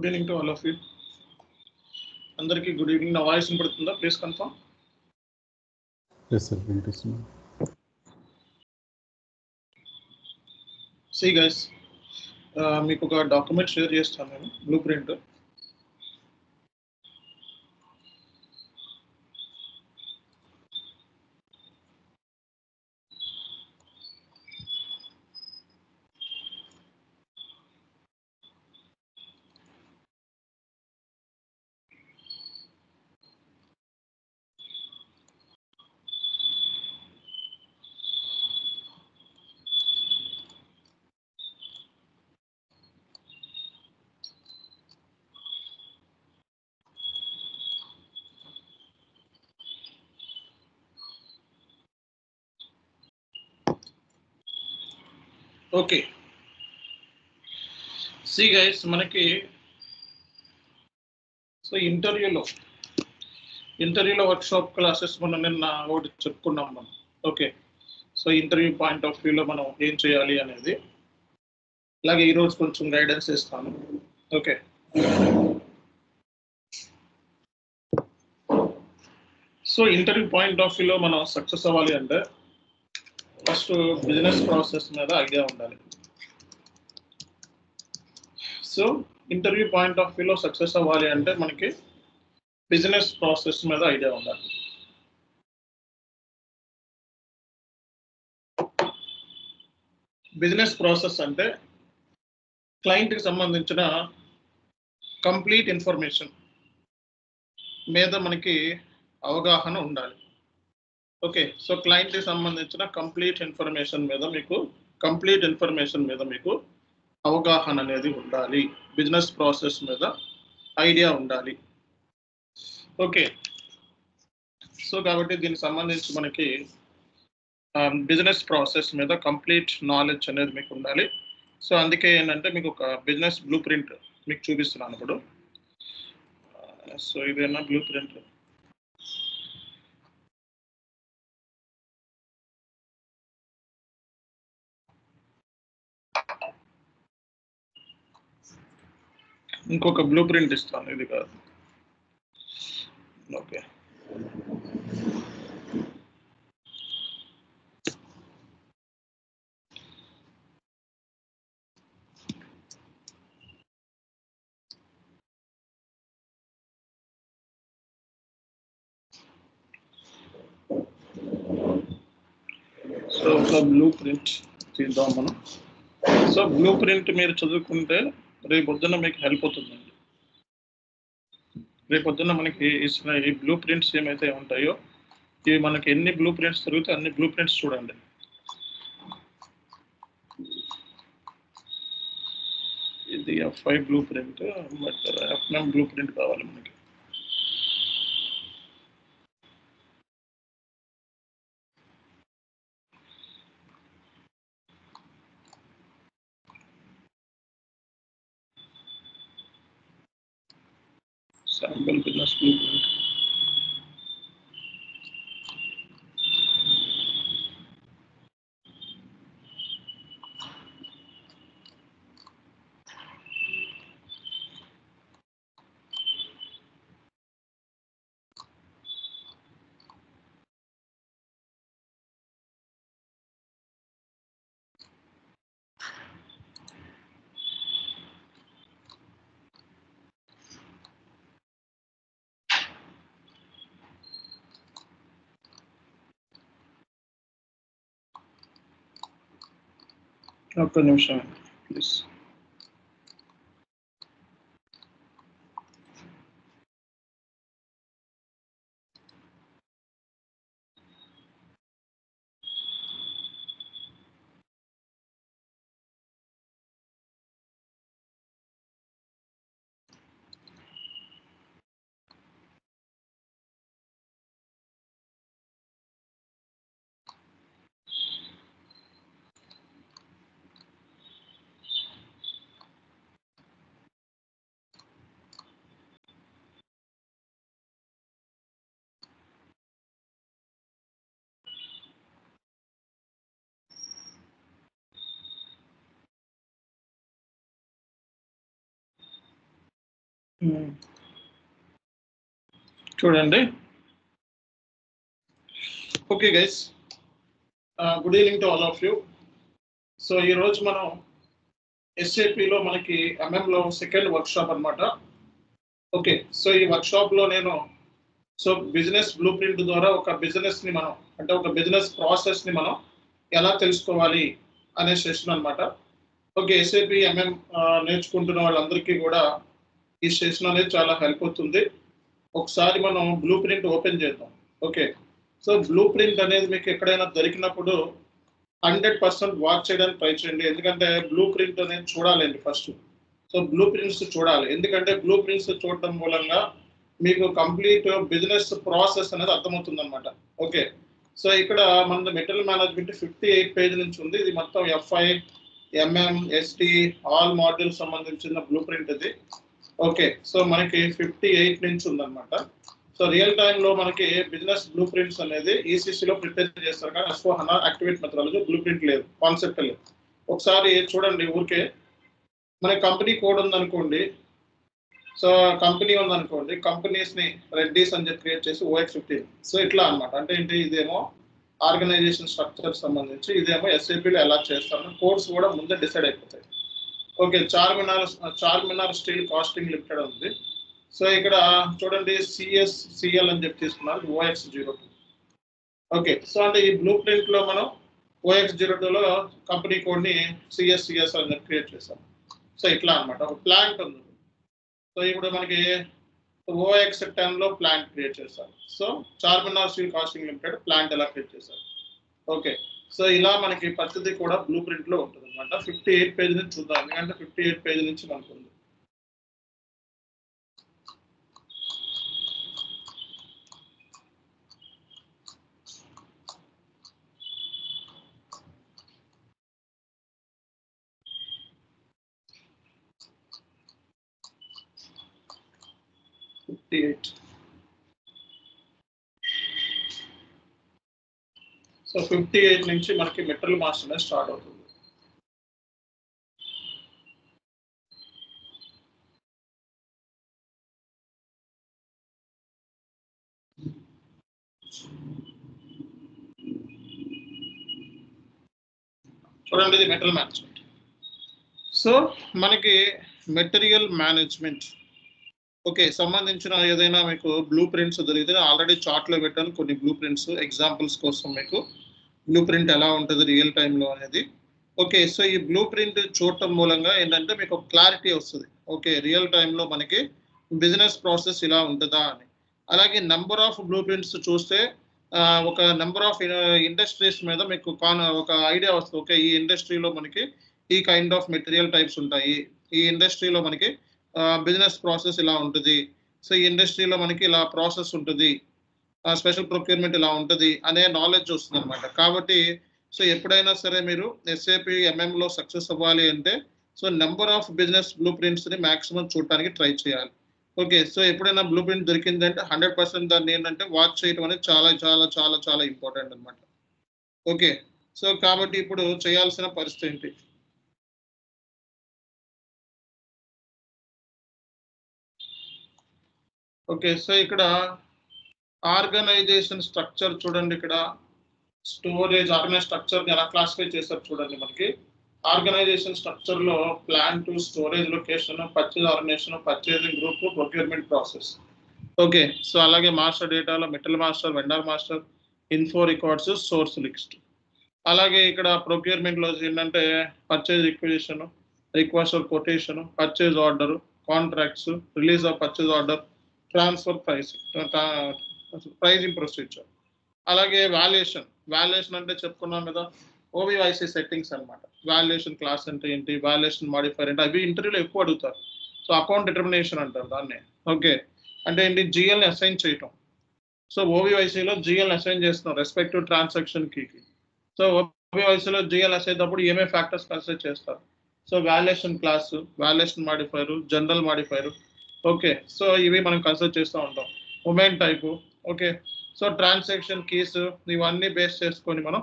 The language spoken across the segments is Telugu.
Good evening to all of you. Andariki good evening. Na voice inpadutunda, please confirm. Yes, sir. Interesting. See guys, మీకు ఒక డాక్యుమెంట్ షేర్ చేస్తాను నేను, blue print. Okay, see guys, మనకి సో ఇంటర్వ్యూలో వర్క్షాప్ క్లాసెస్ మనం నిన్న ఒకటి చెప్పుకున్నాం మనం. Okay, so interview point of వ్యూలో మనం ఏం చేయాలి అనేది, అలాగే ఈరోజు కొంచెం గైడెన్స్ ఇస్తాను. Okay, so interview point of వ్యూలో మనం సక్సెస్ అవ్వాలి అంటే ఫస్ట్ బిజినెస్ ప్రాసెస్ మీద ఐడియా ఉండాలి. సో ఇంటర్వ్యూ పాయింట్ ఆఫ్ వ్యూలో సక్సెస్ అవ్వాలి అంటే మనకి బిజినెస్ ప్రాసెస్ మీద ఐడియా ఉండాలి. బిజినెస్ ప్రాసెస్ అంటే క్లయింట్కి సంబంధించిన కంప్లీట్ ఇన్ఫర్మేషన్ మీద మనకి అవగాహన ఉండాలి. ఓకే, సో క్లయింట్కి సంబంధించిన కంప్లీట్ ఇన్ఫర్మేషన్ మీద మీకు అవగాహన అనేది ఉండాలి. బిజినెస్ ప్రాసెస్ మీద ఐడియా ఉండాలి. ఓకే, సో కాబట్టి దీనికి సంబంధించి మనకి బిజినెస్ ప్రాసెస్ మీద కంప్లీట్ నాలెడ్జ్ అనేది మీకు ఉండాలి. సో అందుకే ఏంటంటే మీకు ఒక బిజినెస్ బ్లూ ప్రింట్ మీకు చూపిస్తున్నాను ఇప్పుడు. సో ఇదేనా బ్లూ ప్రింట్? ఇంకొక బ్లూ ప్రింట్ ఇస్తాను, ఇది కాదు. ఓకే, సో ఒక బ్లూ ప్రింట్ తీద్దాం మనం. సో బ్లూ ప్రింట్ మీరు చదువుకుంటే రేపొద్దున మీకు హెల్ప్ అవుతుందండి. రేపొద్దున మనకి ఇచ్చిన ఈ బ్లూ ప్రింట్స్ ఏమైతే ఉంటాయో, ఇవి మనకి ఎన్ని బ్లూ ప్రింట్స్ తిరిగితే అన్ని బ్లూ ప్రింట్స్ చూడండి. ఇది F5 blue print, but F9 blue print కావాలి మనకి. Sample business blue print. ఒక్క నిమిషం ప్లీజ్. చూడండి. Okay guys, good evening to all of you. So ఈ రోజు మనం ఎస్ఏపిలో మనకి ఎంఎంలో సెకండ్ వర్క్షాప్ అన్నమాట. ఓకే, సో ఈ వర్క్షాప్లో నేను బిజినెస్ బ్లూ ప్రింట్ ద్వారా ఒక బిజినెస్ని మనం అంటే ఒక బిజినెస్ ప్రాసెస్ని మనం ఎలా తెలుసుకోవాలి అనే సెషన్ అనమాట. ఓకే, ఎస్ఏపి ఎంఎం నేర్చుకుంటున్న వాళ్ళందరికీ కూడా ఈ సెషన్ అనేది చాలా హెల్ప్ అవుతుంది. ఒకసారి మనం బ్లూ ప్రింట్ ఓపెన్ చేద్దాం. ఓకే, సో బ్లూ ప్రింట్ అనేది మీకు ఎక్కడైనా దొరికినప్పుడు 100% వాచ్ చేయడానికి ట్రై చేయండి. ఎందుకంటే బ్లూ ప్రింట్ అనేది చూడాలండి ఫస్ట్. సో బ్లూ ప్రింట్స్ చూడాలి, ఎందుకంటే బ్లూ ప్రింట్స్ చూడటం మూలంగా మీకు కంప్లీట్ బిజినెస్ ప్రాసెస్ అనేది అర్థమవుతుంది అనమాట. ఓకే, సో ఇక్కడ మన మెటీరియల్ మేనేజ్మెంట్ 58 పేజ్ నుంచి ఉంది. ఇది మొత్తం FI, MM, ST all module సంబంధించిన బ్లూ ప్రింట్ ఇది. ఓకే, సో మనకి 58 నుంచి ఉందన్నమాట. సో రియల్ టైంలో మనకి బిజినెస్ బ్లూ ప్రింట్స్ అనేది ఈసీసీలో ప్రిపేర్ చేస్తారు, కానీ S/4HANA activate methodology blue print లేదు, కాన్సెప్ట్ లేదు. ఒకసారి చూడండి, ఊరికే మన కంపెనీ కోడ్ ఉందనుకోండి. సో కంపెనీ ఉందనుకోండి, కంపెనీస్ని రెడ్డీస్ అని చెప్పి క్రియేట్ చేసి OX15. సో ఇట్లా అనమాట. అంటే ఏంటి, ఇదేమో ఆర్గనైజేషన్ స్ట్రక్చర్ సంబంధించి, ఇదేమో ఎస్ఏపీలో ఎలా చేస్తారని కోడ్స్ కూడా ముందే డిసైడ్ అయిపోతాయి. Okay, Charminar steel casting limited ఉంది. సో ఇక్కడ చూడండి, CSCL అని చెప్పి తీసుకున్నారు, OX02. ఓకే, సో అంటే ఈ బ్లూ ప్రింట్లో మనం OX02లో కంపెనీ కోడ్ని CSCS అని చెప్పి క్రియేట్ చేస్తాం. సో ఇట్లా అనమాట. ఒక ప్లాంట్ ఉంది. సో ఇప్పుడు మనకి OX10లో ప్లాంట్ క్రియేట్ చేస్తారు. So Charminar steel casting limited plant ఎలా క్రియేట్ చేస్తారు. ఓకే, సో ఇలా మనకి పద్ధతి కూడా బ్లూ ప్రింట్లో ఉంటుంది అనమాట. 58 పేజ్ నుంచి చూద్దాం, ఎందుకంటే 58 పేజ్ నుంచి మనకు ఉంది. సో 58 నుంచి మనకి మెటీరియల్ మాస్టర్ అనేది స్టార్ట్ అవుతుంది. చూడండి, ఇది మెటీరియల్ మేనేజ్మెంట్. సో మనకి మెటీరియల్ మేనేజ్మెంట్ ఓకే సంబంధించిన ఏదైనా మీకు బ్లూ ప్రింట్స్ దొరికితే ఆల్రెడీ చార్ట్లో పెట్టాను కొన్ని బ్లూ ప్రింట్స్ ఎగ్జాంపుల్స్ కోసం. మీకు బ్లూ ప్రింట్ ఎలా ఉంటుంది రియల్ టైంలో అనేది. ఓకే, సో ఈ బ్లూ ప్రింట్ చూడటం మూలంగా ఏంటంటే మీకు ఒక క్లారిటీ వస్తుంది. ఓకే, రియల్ టైంలో మనకి బిజినెస్ ప్రాసెస్ ఇలా ఉంటుందా అని. అలాగే నెంబర్ ఆఫ్ బ్లూ ప్రింట్స్ చూస్తే ఒక నెంబర్ ఆఫ్ ఇండస్ట్రీస్ మీద మీకు ఒక ఐడియా వస్తుంది. ఓకే, ఈ ఇండస్ట్రీలో మనకి ఈ కైండ్ ఆఫ్ మెటీరియల్ టైప్స్ ఉంటాయి, ఈ ఇండస్ట్రీలో మనకి బిజినెస్ ప్రాసెస్ ఇలా ఉంటుంది, సో ఈ ఇండస్ట్రీలో మనకి ఇలా ప్రాసెస్ ఉంటుంది, స్పెషల్ ప్రొక్యూర్మెంట్ ఇలా ఉంటుంది అనే నాలెడ్జ్ వస్తుంది అనమాట. కాబట్టి సో ఎప్పుడైనా సరే మీరు ఎస్ఏపి ఎంఎంలో సక్సెస్ అవ్వాలి అంటే so number of business blue ప్రింట్స్ని మ్యాక్సిమం చూడటానికి ట్రై చేయాలి. ఓకే, సో ఎప్పుడైనా బ్లూ ప్రింట్ దొరికిందంటే 100% దాన్ని ఏంటంటే వాచ్ చేయడం అనేది చాలా చాలా చాలా చాలా ఇంపార్టెంట్ అనమాట. ఓకే, సో కాబట్టి ఇప్పుడు చేయాల్సిన పరిస్థితి ఏంటి. ఓకే, సో ఇక్కడ ఆర్గనైజేషన్ స్ట్రక్చర్ చూడండి. ఇక్కడ స్టోరేజ్ ఆర్గనైజ్ స్ట్రక్చర్ని ఎలా క్లాసిఫై చేస్తారు చూడండి. మనకి ఆర్గనైజేషన్ స్ట్రక్చర్లో plant to storage location, purchase organization, purchasing group, procurement process. Okay, so అలాగే మాస్టర్ డేటాలో metal master, vendor master, info records, source list. అలాగే ఇక్కడ ప్రొక్యూర్మెంట్లో ఏంటంటే purchase requisition, request for quotation, purchase order, contracts, release of purchase order, transfer pricing procedure. అలాగే వాల్యుయేషన్ అంటే చెప్పుకున్నాం కదా, ఓవిఐసి సెట్టింగ్స్ అనమాట. వాల్యుయేషన్ క్లాస్ అంటే ఏంటి, వాల్యుయేషన్ మాడిఫైర్ అంటే అవి ఇంటర్వ్యూలో ఎక్కువ అడుగుతారు. సో అకౌంట్ డిటర్మినేషన్ అంటారు దాన్ని. ఓకే, అంటే ఏంటి, జిఎల్ని అసైన్ చేయటం. సో ఓవిఐసిలో జిఎల్ని అసైన్ చేస్తున్నాం రెస్పెక్టివ్ ట్రాన్సాక్షన్ కీకి. సో ఓవిఐసిలో జిఎల్ అసైన్ అప్పుడు ఏమేమి ఫ్యాక్టర్స్ కన్సిడర్ చేస్తారు. So valuation class, valuation modifier, general modifier. Okay, so ఇవి మనం కన్సిడర్ చేస్తూ ఉంటాం. ఉమెన్ type. Okay, so transaction keys ఇవన్నీ బేస్ చేసుకొని మనం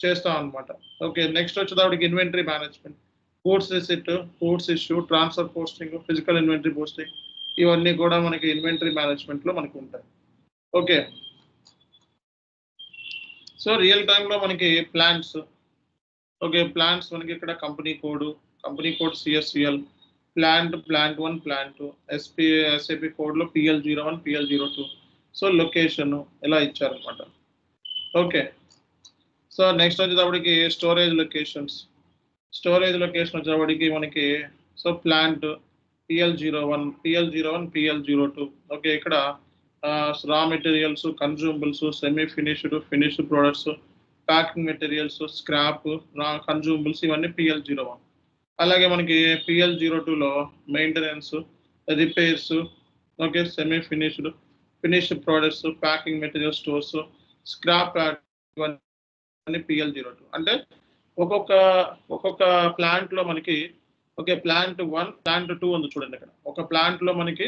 చేస్తాం అనమాట. ఓకే, నెక్స్ట్ వచ్చేటప్పటికి inventory management, goods receipt, goods issue, transfer posting, physical inventory posting, ఇవన్నీ కూడా మనకి ఇన్వెంటరీ మేనేజ్మెంట్ లో మనకి ఉంటాయి. ఓకే, సో రియల్ టైంలో మనకి ప్లాంట్స్, ఓకే ప్లాంట్స్ మనకి ఇక్కడ company code CSCL, plant 1 plant 2, SAP కోడ్లో PL01 PL02, సో లొకేషన్ ఇలా ఇచ్చారనమాట. ఓకే, సో నెక్స్ట్ వచ్చేటప్పటికి స్టోరేజ్ లొకేషన్ వచ్చేటప్పటికి మనకి so plant PL01 PL02, okay ఇక్కడ raw materials, consumables, semi finished products, packing materials, scrap, consumables ఇవన్నీ PL01. అలాగే మనకి PL02లో maintenance, repairs, okay semi finished products, packing material stores, scrap ఇవన్నీ PL02. అంటే ఒక్కొక్క ప్లాంట్ లో మనకి ఓకే ప్లాంట్ 1 ప్లాంట్ 2 ఉంది చూడండి. ఇక్కడ ఒక ప్లాంట్ లో మనకి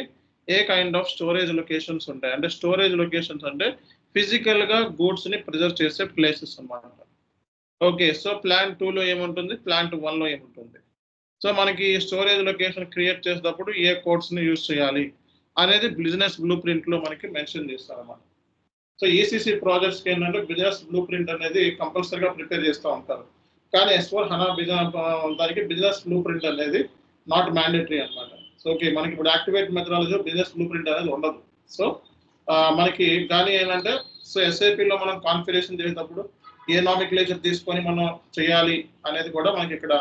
ఏ కైండ్ ఆఫ్ స్టోరేజ్ లొకేషన్స్ ఉంటాయి అంటే స్టోరేజ్ లొకేషన్స్ అంటే ఫిజికల్ గా గూడ్స్ ని ప్రిజర్వ్ చేసే ప్లేసెస్ అన్నమాట. ఓకే, సో ప్లాంట్ 2 లో ఏముంటుంది, ప్లాంట్ 1 లో ఏముంటుంది. సో మనకి స్టోరేజ్ లొకేషన్ క్రియేట్ చేసేటప్పుడు ఏ కోడ్స్ ని యూజ్ చేయాలి అనేది బిజినెస్ బ్లూ ప్రింట్ లో మనకి మెన్షన్ చేస్తారన్నమాట. సో ఈసీసీ ప్రాజెక్ట్స్కి ఏంటంటే బిజినెస్ బ్లూ ప్రింట్ అనేది కంపల్సరీగా ప్రిపేర్ చేస్తూ ఉంటారు. కానీ S/4HANA దానికి బిజినెస్ బ్లూ ప్రింట్ అనేది నాట్ మ్యాండేటరీ అనమాట. సో ఓకే మనకి ఇప్పుడు activate methodology business blue print అనేది ఉండదు. సో మనకి కానీ ఏంటంటే సో ఎస్ఐపిలో మనం కాన్ఫిగరేషన్ చేసేటప్పుడు ఏ నామిక్లేచర్ తీసుకొని మనం చేయాలి అనేది కూడా మనకి ఇక్కడ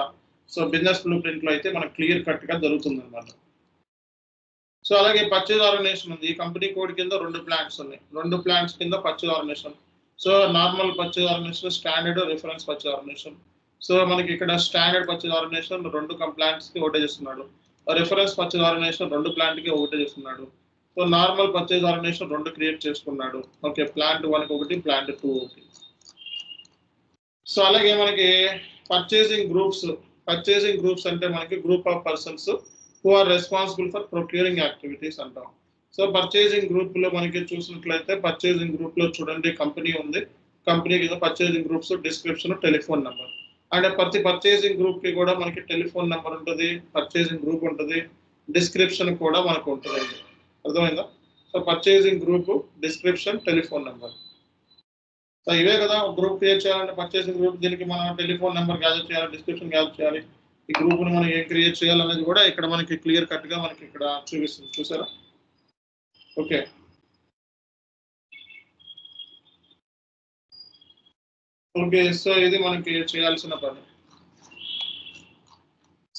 సో బిజినెస్ బ్లూ ప్రింట్ లో అయితే మనకి క్లియర్ కట్ గా జరుగుతుంది అనమాట. సో అలాగే పర్చేజ్ ఆర్గనైజేషన్ ఉంది. ఈ కంపెనీ కోడ్ కింద 2 ప్లాంట్స్ ఉన్నాయి. 2 ప్లాంట్స్ కింద purchase organisation. So normal purchase organisation, standard, reference purchase organisation. So మనకి ఇక్కడ స్టాండర్డ్ పర్చేజ్ ఆర్గనైజేషన్ 2 ప్లాంట్స్ కి ఒకటే చేస్తున్నాడు. రిఫరెన్స్ పర్చేజ్ ఆర్గనైజేషన్ 2 ప్లాంట్ కి ఒకటే చేస్తున్నాడు. So normal purchase organisation 2 create చేసుకున్నాడు. ఓకే ప్లాంట్ 1 కి ఒకటి, ప్లాంట్ 2 ఒకటి. సో అలాగే మనకి పర్చేసింగ్ గ్రూప్స్ అంటే మనకి group of persons who are responsible for procuring activities అంటాం. సో పర్చేసింగ్ గ్రూప్ లో మనకి చూసినట్లయితే పర్చేసింగ్ గ్రూప్ లో చూడండి కంపెనీ ఉంది. కంపెనీ కింద purchasing groups, description, telephone number. అంటే ప్రతి పర్చేసింగ్ గ్రూప్ కి కూడా మనకి టెలిఫోన్ నెంబర్ ఉంటుంది, పర్చేసింగ్ గ్రూప్ ఉంటుంది, డిస్క్రిప్షన్ కూడా మనకు ఉంటుంది. అర్థమైందా? So purchasing group, description, telephone number. So ఇవే కదా గ్రూప్ క్రియేట్ చేయాలంటే పర్చేసింగ్ గ్రూప్. దీనికి మనం టెలిఫోన్ నెంబర్ గ్యాదర్ చేయాలి, డిస్క్రిప్షన్ గ్యాదర్ చేయాలి, ఈ గ్రూప్ ని మనం ఏం క్రియేట్ చేయాలనేది కూడా ఇక్కడ మనకి క్లియర్ కట్ గా మనకి ఇక్కడ చూపిస్తుంది. చూసారా? ఓకే, ఓకే సో ఇది మనకి చేయాల్సిన పని.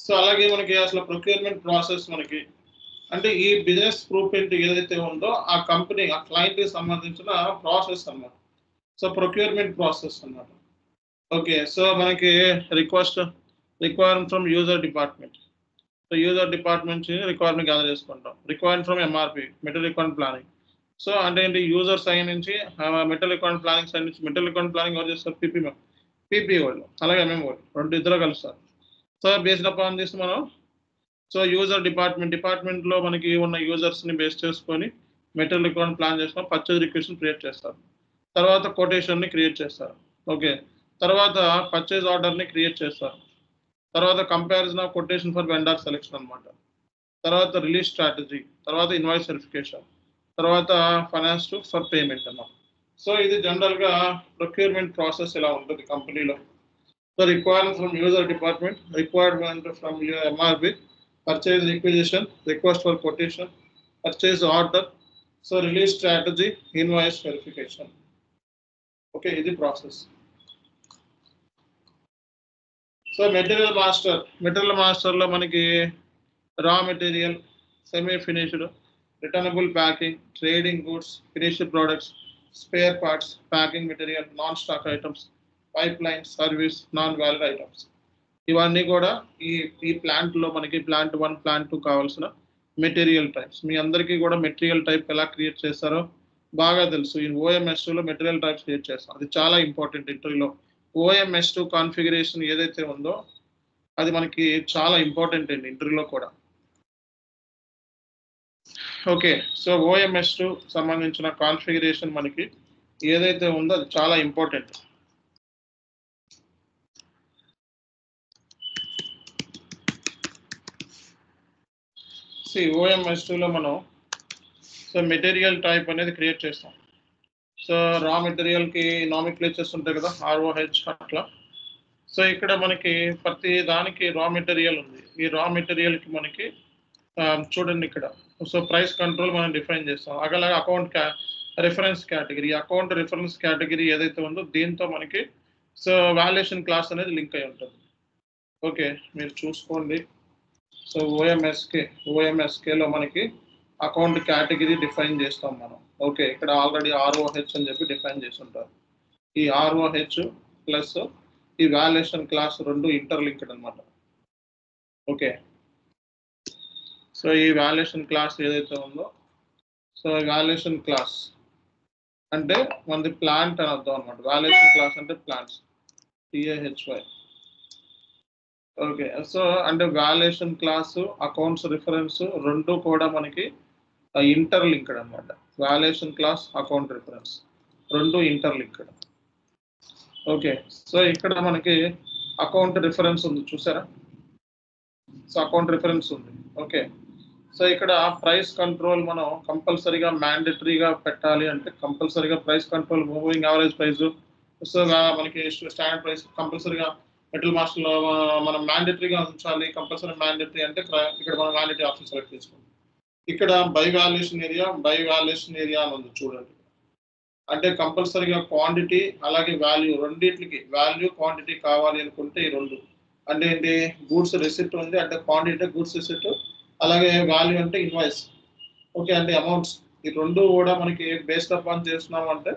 సో అలాగే మనకి అసలు ప్రొక్యూర్మెంట్ ప్రాసెస్ మనకి అంటే ఈ బిజినెస్ బ్లూ ప్రింట్ ఏదైతే ఉందో ఆ కంపెనీ ఆ క్లయింట్ కి సంబంధించిన ప్రాసెస్ అన్నమాట. సో ప్రొక్యూర్మెంట్ ప్రాసెస్ అన్నమాట. ఓకే, సో మనకి requirement from user department. So user department నుంచి రిక్వైర్మెంట్ గ్యాదర్ చేసుకుంటాం. Requirement from MRP, material requirement planning. So అంటే ఏంటి యూజర్ సైడ్ నుంచి మెటీరియల్ రిక్వైర్మెంట్ ప్లానింగ్ సైడ్ నుంచి. మెటీరియల్ రిక్వైర్మెంట్ ప్లానింగ్ ఎవరు చేస్తారు? పీపీ వాళ్ళు, అలాగే ఎంఎం వాళ్ళు, ఇద్దరు కలుస్తారు. సో బేస్డ్ అపాన్ దిస్ మనం సో యూజర్ డిపార్ట్మెంట్ లో మనకి ఉన్న యూజర్స్ ని బేస్ చేసుకొని మెటీరియల్ రిక్వైర్మెంట్ ప్లాన్ చేసుకొని పర్చేజ్ రిక్వెస్ట్ క్రియేట్ చేస్తారు. తర్వాత కొటేషన్ ని క్రియేట్ చేస్తారు. ఓకే, తర్వాత పర్చేజ్ ఆర్డర్ ని క్రియేట్ చేస్తారు. తర్వాత comparison of quotation for vendor selection అనమాట. తర్వాత రిలీజ్ స్ట్రాటజీ, తర్వాత ఇన్వాయిస్ వెరిఫికేషన్, తర్వాత ఫైనాన్స్ టు ఫర్ పేమెంట్ అన్నమాట. సో ఇది జనరల్ గా ప్రొక్యూర్మెంట్ ప్రాసెస్ ఇలా ఉంటుంది కంపెనీలో. So requirement from user department, requirement from MRP, purchase requisition, request for quotation, purchase order, so release strategy, invoice verification. Okay, ఇది ప్రాసెస్. సో మెటీరియల్ మాస్టర్లో మనకి raw material, semi finished, returnable packing, trading goods, finished products, spare parts, packing material, non stock items, pipe line, service, non valid items. ఇవన్నీ కూడా ఈ ప్లాంట్లో మనకి ప్లాంట్ 1, ప్లాంట్ 2 కావాల్సిన మెటీరియల్ టైప్స్. మీ అందరికీ కూడా మెటీరియల్ టైప్ ఎలా క్రియేట్ చేస్తారో బాగా తెలుసు. ఈ OMS2లో మెటీరియల్ టైప్స్ క్రియేట్ చేస్తాం. అది చాలా ఇంపార్టెంట్ ఇంటర్వ్యూలో. OMS2 కాన్ఫిగరేషన్ ఏదైతే ఉందో అది మనకి చాలా ఇంపార్టెంట్ అండి ఇంటర్వ్యూలో కూడా. ఓకే, సో OMS2 సంబంధించిన కాన్ఫిగరేషన్ మనకి ఏదైతే ఉందో అది చాలా ఇంపార్టెంట్. OMS2లో మనం సో మెటీరియల్ టైప్ అనేది క్రియేట్ చేస్తాం. సో రా మెటీరియల్కి నామిక్లేచర్స్ ఉంటాయి కదా, ROH అట్లా. సో ఇక్కడ మనకి ప్రతి దానికి రా మెటీరియల్ ఉంది. ఈ రా మెటీరియల్కి మనకి చూడండి ఇక్కడ సో ప్రైస్ కంట్రోల్ మనం డిఫైన్ చేస్తాం. అలాగే account reference category, account reference category ఏదైతే ఉందో దీంతో మనకి సో వాల్యుయేషన్ క్లాస్ అనేది లింక్ అయి ఉంటుంది. ఓకే, మీరు చూసుకోండి. సో ఓఎంఎస్కేలో మనకి అకౌంట్ కేటగిరీ డిఫైన్ చేస్తాం మనం. ఓకే, ఇక్కడ ఆల్రెడీ ROH అని చెప్పి డిఫైన్ చేసి ఉంటారు. ఈ ROH ప్లస్ ఈ వాల్యుయేషన్ క్లాస్ రెండు ఇంటర్లింక్డ్ అనమాట. ఓకే, సో ఈ వాల్యుయేషన్ క్లాస్ ఏదైతే ఉందో సో వాల్యుయేషన్ క్లాస్ అంటే మనది ప్లాంట్ అని అర్థం అనమాట. వాల్యుయేషన్ క్లాస్ అంటే ప్లాంట్స్, TAHY. ఓకే, సో అంటే వాల్యుయేషన్ క్లాస్ అకౌంట్స్ రిఫరెన్స్ రెండు కూడా మనకి ఇంటర్లింక్డ్ అనమాట. వాల్యుయేషన్ క్లాస్ అకౌంట్ రిఫరెన్స్ రెండు ఇంటర్లింక్డ్. ఓకే, సో ఇక్కడ మనకి అకౌంట్ రిఫరెన్స్ ఉంది చూసారా. సో అకౌంట్ రిఫరెన్స్ ఉంది. ఓకే, సో ఇక్కడ ప్రైస్ కంట్రోల్ మనం కంపల్సరీగా మ్యాండేటరీగా పెట్టాలి అంటే కంపల్సరీగా price control moving average price. So మనకి స్టాండర్డ్ ప్రైస్ కంపల్సరీగా మెటల్ మాస్టర్లో మనం మ్యాండేటరీగా ఉంచాలి. కంపల్సరీ మ్యాండేటరీ అంటే ఇక్కడ మనం మ్యాండేటరీ ఆప్షన్ సెలెక్ట్ చేసుకోండి. ఇక్కడ బై వాల్యుయేషన్ ఏరియా అని ఉంది చూడండి. అంటే కంపల్సరీగా క్వాంటిటీ అలాగే వాల్యూ రెండింటికి వాల్యూ క్వాంటిటీ కావాలి అనుకుంటే ఈ రెండు అంటే ఏంటి గూడ్స్ రిసిప్ట్ ఉంది అంటే క్వాంటిటీ గూడ్స్ రిసిప్ట్, అలాగే వాల్యూ అంటే ఇన్వాయిస్. ఓకే, అంటే అమౌంట్స్ ఈ రెండు కూడా మనకి బేస్డ్ అప్ ఆన్ చేస్తున్నాం అంటే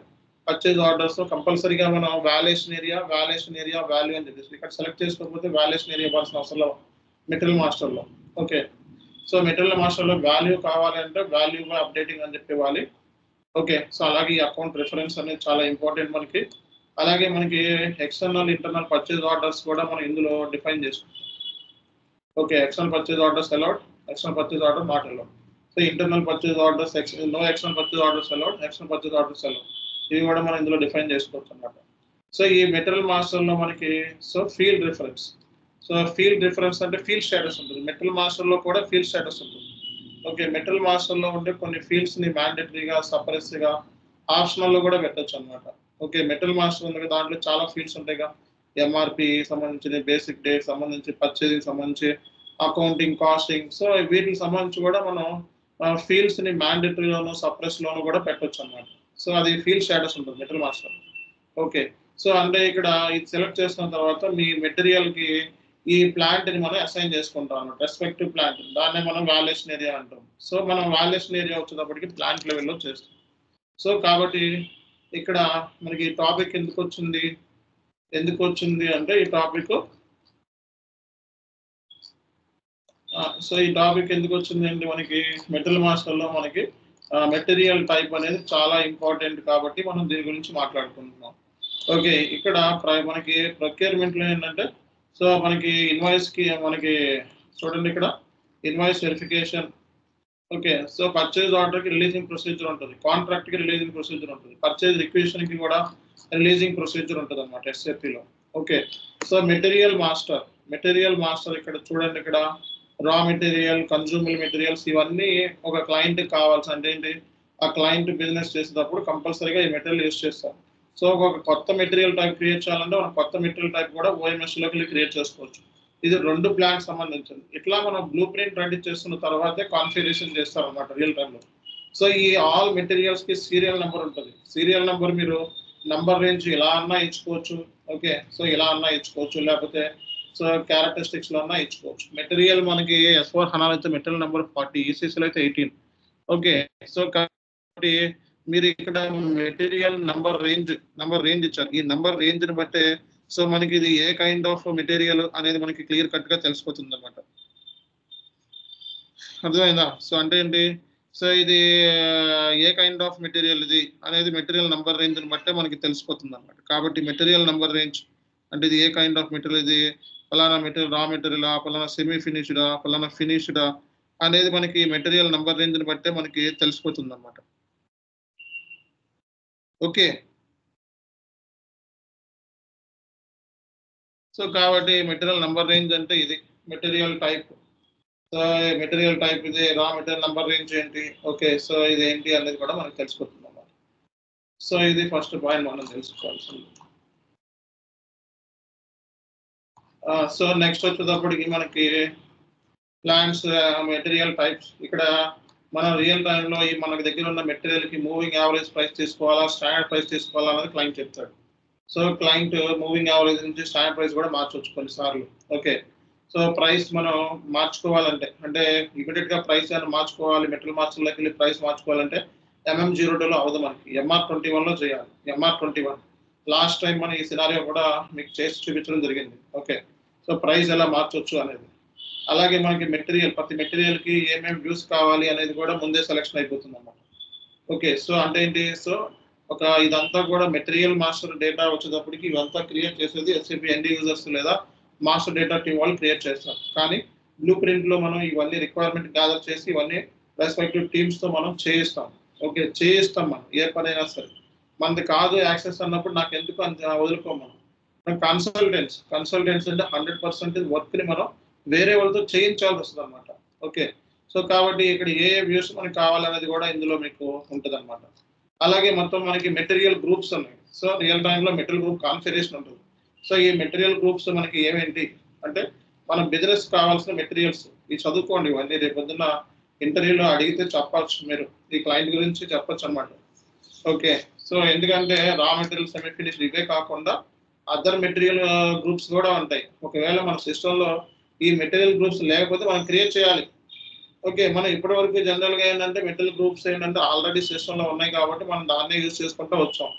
పర్చేజ్ ఆర్డర్స్ కంపల్సరీగా మనం వాల్యుయేషన్ ఏరియా వాల్యూ అని చెప్పేసి ఇక్కడ సెలెక్ట్ చేసుకోకపోతే వాల్యుయేషన్ ఏరియా ఇవ్వాల్సిన అవసరం మెటీరియల్ మాస్టర్లో. ఓకే, సో మెటీరియల్ మాస్టర్లో వాల్యూ కావాలి అంటే వాల్యూ అప్డేటింగ్ అని చెప్పి ఇవ్వాలి. ఓకే, సో అలాగే ఈ అకౌంట్ రిఫరెన్స్ అనేది చాలా ఇంపార్టెంట్ మనకి. అలాగే మనకి ఎక్స్టర్నల్ ఇంటర్నల్ పర్చేజ్ ఆర్డర్స్ కూడా మనం ఇందులో డిఫైన్ చేసుకుంటాం. Okay, external purchase orders allowed, external purchase order not allowed. So internal purchase orders no external purchase orders allowed, external purchase orders allowed. ఇవి కూడా మనం ఇందులో డిఫైన్ చేసుకోవచ్చు అన్నమాట. సో ఈ మెటీరియల్ మాస్టర్లో మనకి సో ఫీల్డ్ రిఫరెన్స్ అంటే ఫీల్డ్ స్టేటస్ ఉంటుంది. మెటీరియల్ మాస్టర్లో కూడా ఫీల్డ్ స్టేటస్ ఉంటుంది. ఓకే, మెటీరియల్ మాస్టర్లో ఉండే కొన్ని ఫీల్డ్స్ని మ్యాండేటరీగా సపరేట్గా ఆప్షనల్లో కూడా పెట్టచ్చు అనమాట. ఓకే, మెటీరియల్ మాస్టర్ ఉంది దాంట్లో చాలా ఫీల్డ్స్ ఉంటాయిగా, MRP సంబంధించి, బేసిక్ డేట్ సంబంధించి, పర్చేజింగ్ సంబంధించి, అకౌంటింగ్, కాస్టింగ్. సో వీటికి సంబంధించి కూడా మనం ఫీల్డ్స్ని మ్యాండేటరీలోను సపరేట్స్లోను కూడా పెట్టచ్చు అనమాట. సో అది ఫీల్డ్ స్టేటస్ ఉంటుంది మెటీరియల్ మాస్టర్. ఓకే, సో అంటే ఇక్కడ ఇది సెలెక్ట్ చేసుకున్న తర్వాత మీ మెటీరియల్కి ఈ ప్లాంట్ని మనం అసైన్ చేసుకుంటాం అన్నమాట. రెస్పెక్టివ్ ప్లాంట్ దాన్నే మనం వాల్యుయేషన్ ఏరియా అంటాం. సో మనం వాల్యుయేషన్ ఏరియా వచ్చేటప్పటికి ప్లాంట్ లెవెల్లో చేస్తాం. సో కాబట్టి ఇక్కడ మనకి టాపిక్ ఎందుకు వచ్చింది అంటే ఈ టాపిక్ ఎందుకు వచ్చింది అంటే మనకి మెటీరియల్ మాస్టర్లో మనకి మెటీరియల్ టైప్ అనేది చాలా ఇంపార్టెంట్ కాబట్టి మనం దీని గురించి మాట్లాడుకుంటున్నాం. ఓకే, ఇక్కడ మనకి ప్రొక్యూర్మెంట్లో ఏంటంటే సో మనకి ఇన్వాయిస్కి మనకి చూడండి ఇక్కడ invoice verification. Okay, so purchase ఆర్డర్కి రిలీజింగ్ ప్రొసీజర్ ఉంటుంది, కాంట్రాక్ట్కి రిలీజింగ్ ప్రొసీజర్ ఉంటుంది, పర్చేజ్ రిక్విజిషన్కి కూడా రిలీజింగ్ ప్రొసీజర్ ఉంటుంది అనమాట SAPలో. ఓకే, సో మెటీరియల్ మాస్టర్ ఇక్కడ చూడండి, ఇక్కడ రా మెటీరియల్, కన్జ్యూమబుల్ మెటీరియల్స్ ఇవన్నీ ఒక క్లయింట్కి కావాల్సి అంటే ఏంటి ఆ క్లయింట్ బిజినెస్ చేసేటప్పుడు కంపల్సరీగా ఈ మెటీరియల్ యూజ్ చేస్తాం. సో ఒక కొత్త మెటీరియల్ టైప్ క్రియేట్ చేయాలంటే మనం కొత్త మెటీరియల్ టైప్ కూడా OMSలోకి వెళ్ళి క్రియేట్ చేసుకోవచ్చు. ఇది రెండు ప్లాంట్ సంబంధించింది. ఇట్లా మనం బ్లూ ప్రింట్ రెడీ చేస్తున్న తర్వాతే కాన్ఫిగరేషన్ చేస్తారు అన్నమాట రియల్ టైంలో. సో ఈ ఆల్ మెటీరియల్స్కి సీరియల్ నెంబర్ ఉంటుంది. సీరియల్ నెంబర్ మీరు నంబర్ రేంజ్ ఇలా అన్నా ఇచ్చుకోవచ్చు. ఓకే, సో ఇలా అన్నా ఇచ్చుకోవచ్చు, లేకపోతే సో క్యారెక్టరిస్టిక్స్లో అన్నా ఇచ్చుకోవచ్చు. మెటీరియల్ మనకి S/4HANA అయితే మెటీరియల్ నెంబర్ 40, ECCలో అయితే 18. ఓకే, సో కాబట్టి మీరు ఇక్కడ మెటీరియల్ నంబర్ రేంజ్ ఇచ్చారు. ఈ నంబర్ రేంజ్ని బట్టే సో మనకి ఇది ఏ కైండ్ ఆఫ్ మెటీరియల్ అనేది మనకి క్లియర్ కట్గా తెలిసిపోతుంది అనమాట. అర్థమైందా? సో అంటే ఏంటి, సో ఇది ఏ కైండ్ ఆఫ్ మెటీరియల్ ఇది అనేది మెటీరియల్ నంబర్ రేంజ్ని బట్టే మనకి తెలిసిపోతుంది అనమాట. కాబట్టి మెటీరియల్ నంబర్ రేంజ్ అంటే ఇది ఏ కైండ్ ఆఫ్ మెటీరియల్, ఇది ఫలానా మెటీరియల్, రా మెటీరియలా, ఫలానా సెమీ ఫినిష్డా, ఫలానా ఫినిష్డా అనేది మనకి మెటీరియల్ నంబర్ రేంజ్ని బట్టే మనకి తెలిసిపోతుంది అనమాట. ఓకే, సో కాబట్టి మెటీరియల్ నంబర్ రేంజ్ అంటే ఇది material type. So material type ఇది, రా మెటీరియల్ నంబర్ రేంజ్ ఏంటి, ఓకే సో ఇది ఏంటి అనేది కూడా మనకు తెలిసిపోతుంది అన్నమాట. సో ఇది ఫస్ట్ పాయింట్ మనం తెలుసుకోవాల్సింది. సో నెక్స్ట్ వచ్చేటప్పటికి మనకి ప్లాంట్స్ మెటీరియల్ టైప్స్. ఇక్కడ మన రియల్ టైంలో ఈ మనకి దగ్గర ఉన్న మెటీరియల్కి మూవింగ్ యావరేజ్ ప్రైస్ తీసుకోవాలా, స్టాండర్డ్ ప్రైస్ తీసుకోవాలా అనేది క్లయింట్ చెప్తాడు. సో క్లయింట్ మూవింగ్ యావరేజ్ నుంచి స్టాండర్డ్ ప్రైస్ కూడా మార్చవచ్చు కొన్నిసార్లు. ఓకే సో ప్రైస్ మనం మార్చుకోవాలంటే, అంటే ఇమీడియట్గా ప్రైస్ అని మార్చుకోవాలి, మెటీరియల్ మార్చుల్లోకి వెళ్ళి ప్రైస్ మార్చుకోవాలంటే MM02లో అవదు, మనకి MR21లో చేయాలి. MR21 లాస్ట్ టైం మనం ఈ సినారియో కూడా మీకు చేసి చూపించడం జరిగింది. ఓకే సో ప్రైస్ ఎలా మార్చవచ్చు అనేది. అలాగే మనకి మెటీరియల్, ప్రతి మెటీరియల్కి ఏమేమి వ్యూస్ కావాలి అనేది కూడా ముందే సెలెక్షన్ అయిపోతుంది అన్నమాట. ఓకే సో అంటే ఏంటి, సో ఒక ఇదంతా కూడా మెటీరియల్ మాస్టర్ డేటా వచ్చేటప్పటికి ఇవంతా క్రియేట్ చేసేది SAP ఎండ్ యూజర్స్ లేదా మాస్టర్ డేటా టీం వాళ్ళు క్రియేట్ చేస్తారు. కానీ బ్లూ ప్రింట్లో మనం ఇవన్నీ రిక్వైర్మెంట్ గ్యాదర్ చేసి ఇవన్నీ రెస్పెక్టివ్ టీమ్స్తో మనం చేయిస్తాం. ఓకే చేయిస్తాం మనం ఏ పనైనా సరే. మనది కాదు యాక్సెస్ అన్నప్పుడు నాకు ఎందుకు అంత వదులుకోం మనం. కన్సల్టెంట్స్ అంటే 100% వర్క్ని మనం వేరే వాళ్ళతో చేయించాల్సి వస్తుంది అనమాట. ఓకే సో కాబట్టి ఇక్కడ ఏ వ్యూస్ మనకి కావాలనేది కూడా ఇందులో మీకు ఉంటుంది అనమాట. అలాగే మొత్తం మనకి మెటీరియల్ గ్రూప్స్ ఉన్నాయి. సో రియల్ టైంలో మెటీరియల్ గ్రూప్ కాన్ఫిగరేషన్ ఉంటుంది. సో ఈ మెటీరియల్ గ్రూప్స్ మనకి ఏమేంటి అంటే మన బిజినెస్ కావాల్సిన మెటీరియల్స్ ఇవి చదువుకోండి. ఇవన్నీ రేపు పొద్దున్న ఇంటర్వ్యూలో అడిగితే చెప్పచ్చు, మీరు ఈ క్లయింట్ గురించి చెప్పచ్చు అనమాట. ఓకే సో ఎందుకంటే రా మెటీరియల్, సెమీ ఫినిష్ ఇవే కాకుండా అదర్ మెటీరియల్ గ్రూప్స్ కూడా ఉంటాయి. ఒకవేళ మన సిస్టంలో ఈ మెటీరియల్ గ్రూప్స్ లేకపోతే మనం క్రియేట్ చేయాలి. ఓకే మనం ఇప్పటివరకు జనరల్గా ఏంటంటే మెటీరియల్ గ్రూప్స్ ఏంటంటే ఆల్రెడీ సిస్టంలో ఉన్నాయి కాబట్టి మనం దాన్నే యూజ్ చేసుకుంటూ వచ్చాం.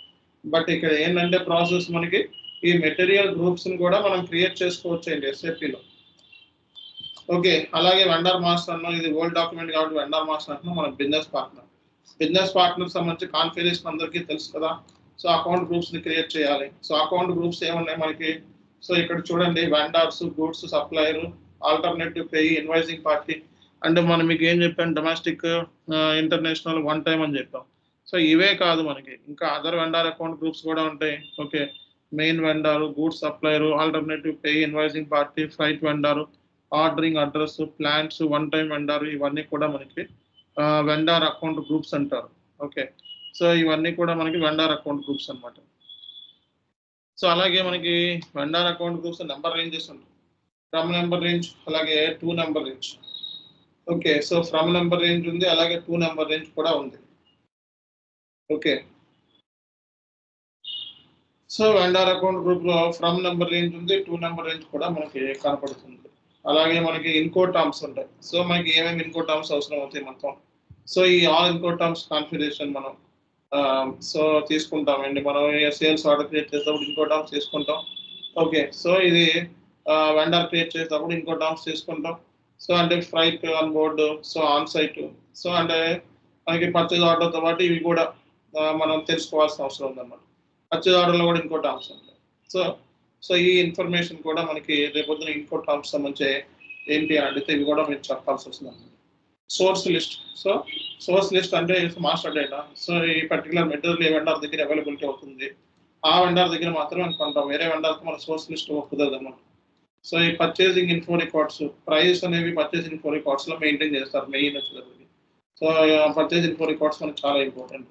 బట్ ఇక్కడ ఏంటంటే ప్రాసెస్ మనకి ఈ మెటీరియల్ గ్రూప్స్ని కూడా మనం క్రియేట్ చేసుకోవచ్చు అండి SAPలో. ఓకే అలాగే వెండర్ మాస్టర్ అన్నాం, ఇది ఓల్డ్ డాక్యుమెంట్ కాబట్టి వెండర్ మాస్టర్ అంటున్నాం. మన బిజినెస్ పార్ట్నర్ సంబంధించి కాన్ఫిగరేషన్ అందరికీ తెలుసు కదా. సో అకౌంట్ గ్రూప్స్ని క్రియేట్ చేయాలి. సో అకౌంట్ గ్రూప్స్ ఏమున్నాయి మనకి, సో ఇక్కడ చూడండి vendors, goods supplier, alternative pay, invoicing party. అంటే మనం మీకు ఏం చెప్పాను, డొమెస్టిక్, ఇంటర్నేషనల్, వన్ టైం అని చెప్పాం. సో ఇవే కాదు మనకి ఇంకా అదర్ వెండర్ అకౌంట్ గ్రూప్స్ కూడా ఉంటాయి. Okay main vendor, goods supplier, alternative pay, invoicing party, freight vendor, ordering address, plans, one time vendor, ఇవన్నీ కూడా మనకి వెండర్ అకౌంట్ గ్రూప్స్ అంటారు. ఓకే సో ఇవన్నీ కూడా మనకి వెండర్ అకౌంట్ గ్రూప్స్ అనమాట. సో అలాగే మనకి vendor account groups number ranges ఉంటాయి. ఫ్రమ్ నెంబర్ రేంజ్, అలాగే 2 number range. Okay so from number range ఉంది, అలాగే 2 నెంబర్ రేంజ్ కూడా ఉంది. ఓకే సో వెండర్ అకౌంట్ గ్రూప్లో ఫ్రమ్ నెంబర్ రేంజ్ ఉంది, 2 నెంబర్ రేంజ్ కూడా మనకి కనపడుతుంది. అలాగే మనకి ఇన్కో టర్మ్స్ ఉంటాయి. సో మనకి ఏమేమి ఇన్కో టర్మ్స్ అవసరం అవుతాయి మొత్తం. సో ఈ ఆల్ ఇన్కో టర్మ్స్ కాన్ఫిగరేషన్ మనం సో తీసుకుంటామండి. మనం సేల్స్ ఆర్డర్ క్రియేట్ చేసేటప్పుడు ఇన్కో టర్మ్స్ తీసుకుంటాం. ఓకే సో ఇది వెండర్ క్రియేట్ చేసేటప్పుడు ఇన్కో టర్మ్స్ తీసుకుంటాం. సో అంటే freight on board, so on site, so అంటే మనకి పర్చేజ్ ఆర్డర్తో పాటు ఇవి కూడా మనం తెలుసుకోవాల్సిన అవసరం ఉందన్నమాట. పర్చేజ్ ఆర్డర్లో కూడా ఇంకో టర్మ్స్ ఉంటాయి. సో ఈ ఇన్ఫర్మేషన్ కూడా మనకి రేపొద్దున ఇంకో టర్మ్స్ సంబంధించి ఏంటి అని అడిగితే ఇవి కూడా మీరు చెప్పాల్సి వస్తుంది. Source list, so source list అంటే మాస్టర్ డేటా. సో ఈ పర్టికులర్ మెటీరియల్ ఏ వెండర్ దగ్గర అవైలబిలిటీ అవుతుంది, ఆ వెండర్ దగ్గర మాత్రమే అనుకుంటాం, వేరే వెండర్కి మన సోర్స్ లిస్ట్ కుదరదు అన్నమాట. సో ఈ పర్చేసింగ్ ఇన్ఫో రికార్డ్స్, ప్రైస్ అనేవి పర్చేసింగ్ ఇన్ఫో రికార్డ్స్లో మెయింటైన్ చేస్తారు మెయిన్ వచ్చేటప్పటికి. సో పర్చేజ్ ఇన్ఫో రికార్డ్స్ మనకి చాలా ఇంపార్టెంట్.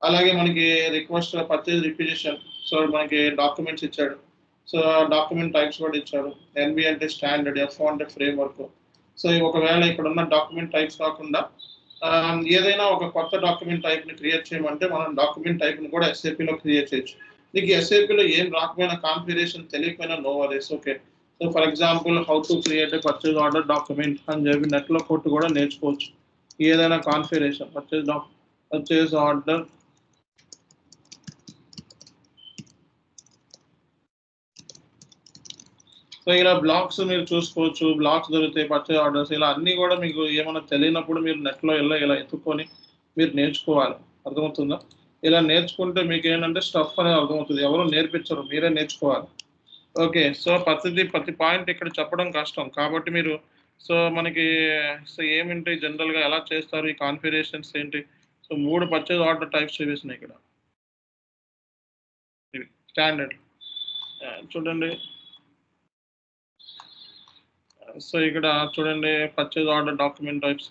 అలాగే మనకి రిక్వెస్ట్ పర్చేజ్ రిక్విజిషన్, సో మనకి డాక్యుమెంట్స్ ఇచ్చాడు. సో డాక్యుమెంట్ టైప్స్ కూడా ఇచ్చాడు. NB అంటే స్టాండర్డ్, F అంటే ఫ్రేమ్వర్క్. సో ఒకవేళ ఇక్కడ ఉన్న డాక్యుమెంట్ టైప్స్ కాకుండా ఏదైనా ఒక కొత్త డాక్యుమెంట్ టైప్ని క్రియేట్ చేయమంటే మనం డాక్యుమెంట్ టైప్ని కూడా SAPలో క్రియేట్ చేయొచ్చు. నీకు SAPలో ఏం రాకపోయినా, కాన్ఫిగరేషన్ తెలియకపోయినా no worries. Okay so for example how to create a purchase order document అని చెప్పి నెట్లో కొట్టు కూడా నేర్చుకోవచ్చు. ఏదైనా కాన్ఫిగరేషన్ పర్చేజ్ ఆర్డర్ సో ఇలా బ్లాక్స్ మీరు చూసుకోవచ్చు. బ్లాక్స్ దొరుకుతాయి, పర్చేజ్ ఆర్డర్స్, ఇలా అన్నీ కూడా మీకు ఏమైనా తెలియనప్పుడు మీరు నెట్లో ఇలా ఎత్తుకొని మీరు నేర్చుకోవాలి. అర్థమవుతుందా? ఇలా నేర్చుకుంటే మీకు ఏంటంటే స్టఫ్ అనేది అర్థమవుతుంది. ఎవరు నేర్పించరు, మీరే నేర్చుకోవాలి. ఓకే సో ప్రతి పాయింట్ ఇక్కడ చెప్పడం కష్టం కాబట్టి మీరు సో మనకి సో ఏమింటి జనరల్గా ఎలా చేస్తారు, ఈ కాన్ఫిగరేషన్స్ ఏంటి. సో 3 పర్చేజ్ ఆర్డర్ టైప్స్ చూపిస్తున్నాయి ఇక్కడ. స్టాండర్డ్ చూడండి, సో ఇక్కడ చూడండి purchase order document types.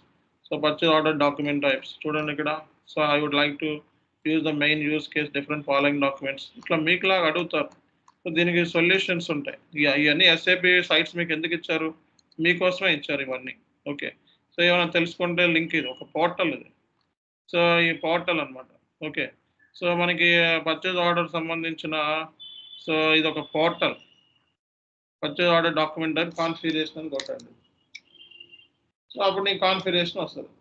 So purchase order document types చూడండి ఇక్కడ. So I would like to use the main use case different following documents. ఇట్లా మీకులాగా అడుగుతారు. సో దీనికి సొల్యూషన్స్ ఉంటాయి. ఇవన్నీ ఎస్ఏపి సైట్స్ మీకు ఎందుకు ఇచ్చారు? మీకోసమే ఇచ్చారు ఇవన్నీ. ఓకే. సో ఏమైనా తెలుసుకుంటే లింక్ ఇది ఒక పోర్టల్ ఇది. సో ఈ పోర్టల్ అనమాట. ఓకే. సో మనకి పర్చేజ్ ఆర్డర్ సంబంధించిన సో ఇది ఒక portal. Purchase order document type configuration అని కొట్టండి. సో అప్పుడు నీ కాన్ఫిగరేషన్ వస్తుంది.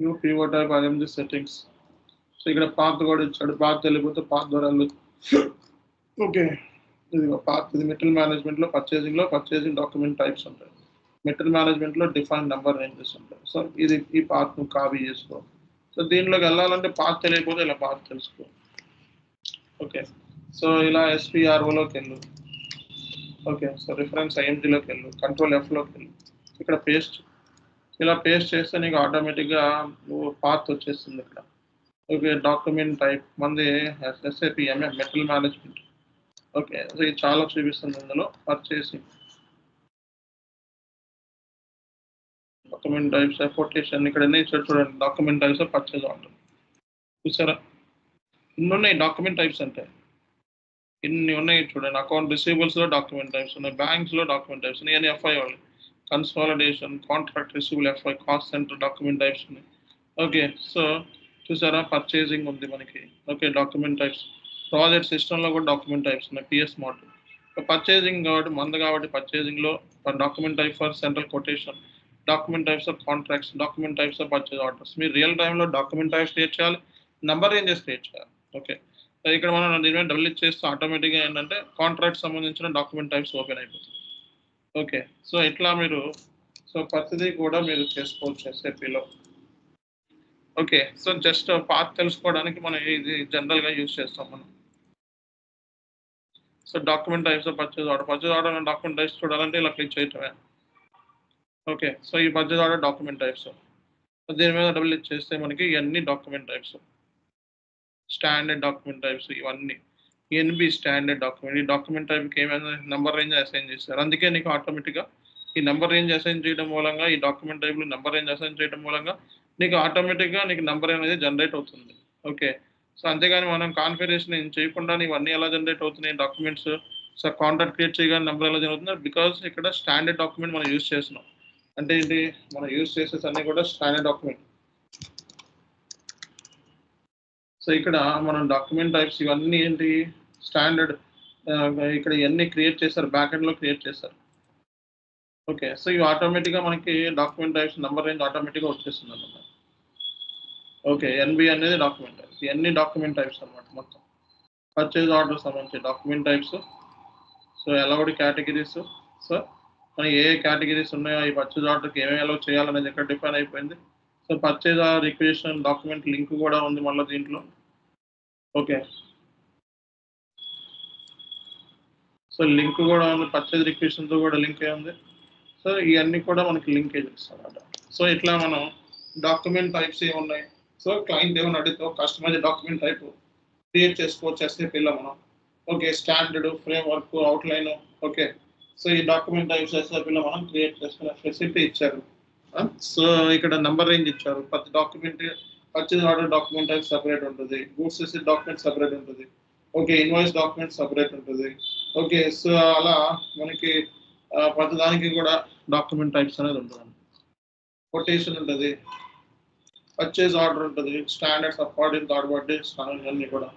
You pivot type IMG settings. So ఇక్కడ పాత్ కూడా ఇచ్చాడు. పాత్ వెళ్ళిపోతే పాత్ ద్వారా ఓకే. ఇది పాత్. ఇది మెటీరియల్ మేనేజ్మెంట్లో పర్చేజింగ్ డాక్యుమెంట్ టైప్స్ ఉంటాయి. మెటీరియల్ మేనేజ్మెంట్లో డిఫైన్ నెంబర్ రేంజెస్ ఉంటాయి. సో ఇది ఈ పాత్ నువ్వు కాపీ చేసుకో. సో దీనిలోకి వెళ్ళాలంటే పాత్ తెలియకపోతే ఇలా పాత్ తెలుసుకో. ఓకే. సో ఇలా SPROలోకి వెళ్ళు. ఓకే. సో రిఫరెన్స్ IMGలోకి వెళ్ళు. కంట్రోల్ Fలోకి వెళ్ళు. ఇక్కడ పేస్ట్. ఇలా పేస్ట్ చేస్తే నీకు ఆటోమేటిక్గా నువ్వు పాత్ వచ్చేస్తుంది ఇక్కడ. ఓకే. డాక్యుమెంట్ టైప్ మంది SAP MM material management. Okay. So ఇది చాలా చూపిస్తుంది ఇందులో. పర్చేసింగ్ డాక్యుమెంట్ టైప్స్ కొటేషన్ ఇక్కడ ఎన్ని ఇచ్చాడు చూడండి. డాక్యుమెంట్ టైప్స్ పర్చేజ్ ఆర్డర్ చూసారా? ఇన్ని ఉన్నాయి డాక్యుమెంట్ టైప్స్ అంటే. ఇన్ని ఉన్నాయి చూడండి. అకౌంట్ రిసీవబుల్స్లో డాక్యుమెంట్ టైప్స్ ఉన్నాయి. బ్యాంక్స్లో డాక్యుమెంట్ టైప్స్ ఉన్నాయి. FI వాళ్ళు consolidation contract receivable FI cost center document types ఉన్నాయి. ఓకే. సో చూసారా పర్చేసింగ్ ఉంది మనకి. ఓకే. డాక్యుమెంట్ టైప్స్ ప్రాజెక్ట్ సిస్టంలో కూడా డాక్యుమెంట్ టైప్స్ ఉన్నాయి. PS మోడల్ పర్చేసింగ్ కాబట్టి పర్చేసింగ్లో document type for central quotation document types of contracts document types of purchase orders. మీరు రియల్ టైంలో డాక్యుమెంట్ టైప్స్ క్రియేట్ చేయాలి. నెంబర్ రేంజెస్ క్రియేట్ చేయాలి. ఓకే. సో ఇక్కడ మనం దీని మీద డబుల్ చేస్తే ఆటోమేటిక్గా ఏంటంటే కాంట్రాక్ట్ సంబంధించిన డాక్యుమెంట్ టైప్స్ ఓపెన్ అయిపోతుంది. ఓకే. సో ఇట్లా మీరు సో ప్రతిదీ కూడా మీరు చేసుకోవచ్చు SAPలో. ఓకే. సో జస్ట్ పాత్ తెలుసుకోవడానికి మనం ఇది జనరల్గా యూజ్ చేస్తాం మనం. So document types purchase order document types చూడాలంటే ఇలా క్లిక్ చేయటమే. ఓకే. సో ఈ పర్చేజ్ ఆర్డర్ డాక్యుమెంట్ టైప్స్. దీని మీద డబుల్ క్లిక్ చేస్తే మనకి ఇవన్నీ document types. Standard document types ఇవన్నీ NB స్టాండర్డ్ డాక్యుమెంట్. ఈ డాక్యుమెంట్ టైప్కి ఏమైనా నెంబర్ రేంజ్ అసైన్ చేస్తారు. అందుకే నీకు ఆటోమేటిక్గా ఈ నెంబర్ రేంజ్ అసైన్ చేయడం మూలంగా ఈ డాక్యుమెంట్ టైప్లో నెంబర్ రేంజ్ అసైన్ చేయడం మూలంగా నీకు ఆటోమేటిక్గా నీకు నెంబర్ అనేది జనరేట్ అవుతుంది. ఓకే. సో అంతేగాని మనం కాన్ఫిగరేషన్ ఏం చేయకుండా ఇవన్నీ ఎలా జనరేట్ అవుతున్నాయి డాక్యుమెంట్స్. సో కాంట్రాక్ట్ క్రియేట్ చేయగానే నెంబర్ ఎలా జరుగుతుంది? బికాస్ ఇక్కడ స్టాండర్డ్ డాక్యుమెంట్ మనం యూజ్ చేస్తున్నాం. అంటే ఏంటి మనం యూజ్ చేసేసి అన్నీ కూడా స్టాండర్డ్ డాక్యుమెంట్. సో ఇక్కడ మనం డాక్యుమెంట్ టైప్స్ ఇవన్నీ ఏంటి స్టాండర్డ్. ఇక్కడ ఇవన్నీ క్రియేట్ చేస్తారు. బ్యాక్ ఎండ్లో క్రియేట్ చేస్తారు. ఓకే. సో ఇవి ఆటోమేటిక్గా మనకి డాక్యుమెంట్ టైప్స్ నెంబర్ రేంజ్ ఆటోమేటిక్గా వచ్చేస్తుంది అన్నమాట. ఓకే. NB అనేది డాక్యుమెంట్ టైప్స్. ఇవన్నీ డాక్యుమెంట్ టైప్స్ అనమాట మొత్తం. పర్చేజ్ ఆర్డర్ సంబంధించి document types. So allowed categories. So మన ఏ కేటగిరీస్ ఉన్నాయో ఈ పర్చేజ్ ఆర్డర్కి ఏమేమి అలౌ చేయాలనేది ఇక్కడ డిఫైన్ అయిపోయింది. సో పర్చేజ్ రిక్వెషన్ డాక్యుమెంట్ లింక్ కూడా ఉంది మళ్ళీ దీంట్లో. ఓకే. సో లింక్ కూడా ఉంది. పర్చేజ్ రిక్వెషన్తో కూడా లింక్ అయి ఉంది. సో ఇవన్నీ కూడా మనకి లింకేజెస్ అన్నమాట. సో ఇట్లా మనం డాక్యుమెంట్ టైప్స్ ఏమున్నాయి. సో క్లయింట్ ఏమైనా అడిగితే కస్టమైజ్ డాక్యుమెంట్ టైప్ క్రియేట్ చేసుకోవచ్చు SAPలో మనం. Okay. Standard framework outline. Okay. So ఈ డాక్యుమెంట్ టైప్స్ SAPలో మనం క్రియేట్ చేసుకునే ఫెసిలిటీ ఇచ్చారు. సో ఇక్కడ నెంబర్ రేంజ్ ఇచ్చారు. ప్రతి document purchase order document type separate ఉంటుంది. గూడ్స్ రిసీట్ డాక్యుమెంట్ సపరేట్ ఉంటుంది. ఓకే. ఇన్వాయిస్ డాక్యుమెంట్ సపరేట్ ఉంటుంది. ఓకే. సో అలా మనకి ప్రతి దానికి కూడా డాక్యుమెంట్ టైప్స్ అనేది ఉంటుంది. కొటేషన్ ఉంటుంది. పర్చేజ్ ఆర్డర్ ఉంటుంది. స్టాండర్డ్ సబ్ఆర్డినేట్ థర్డ్ పార్టీ అన్నీ కూడా.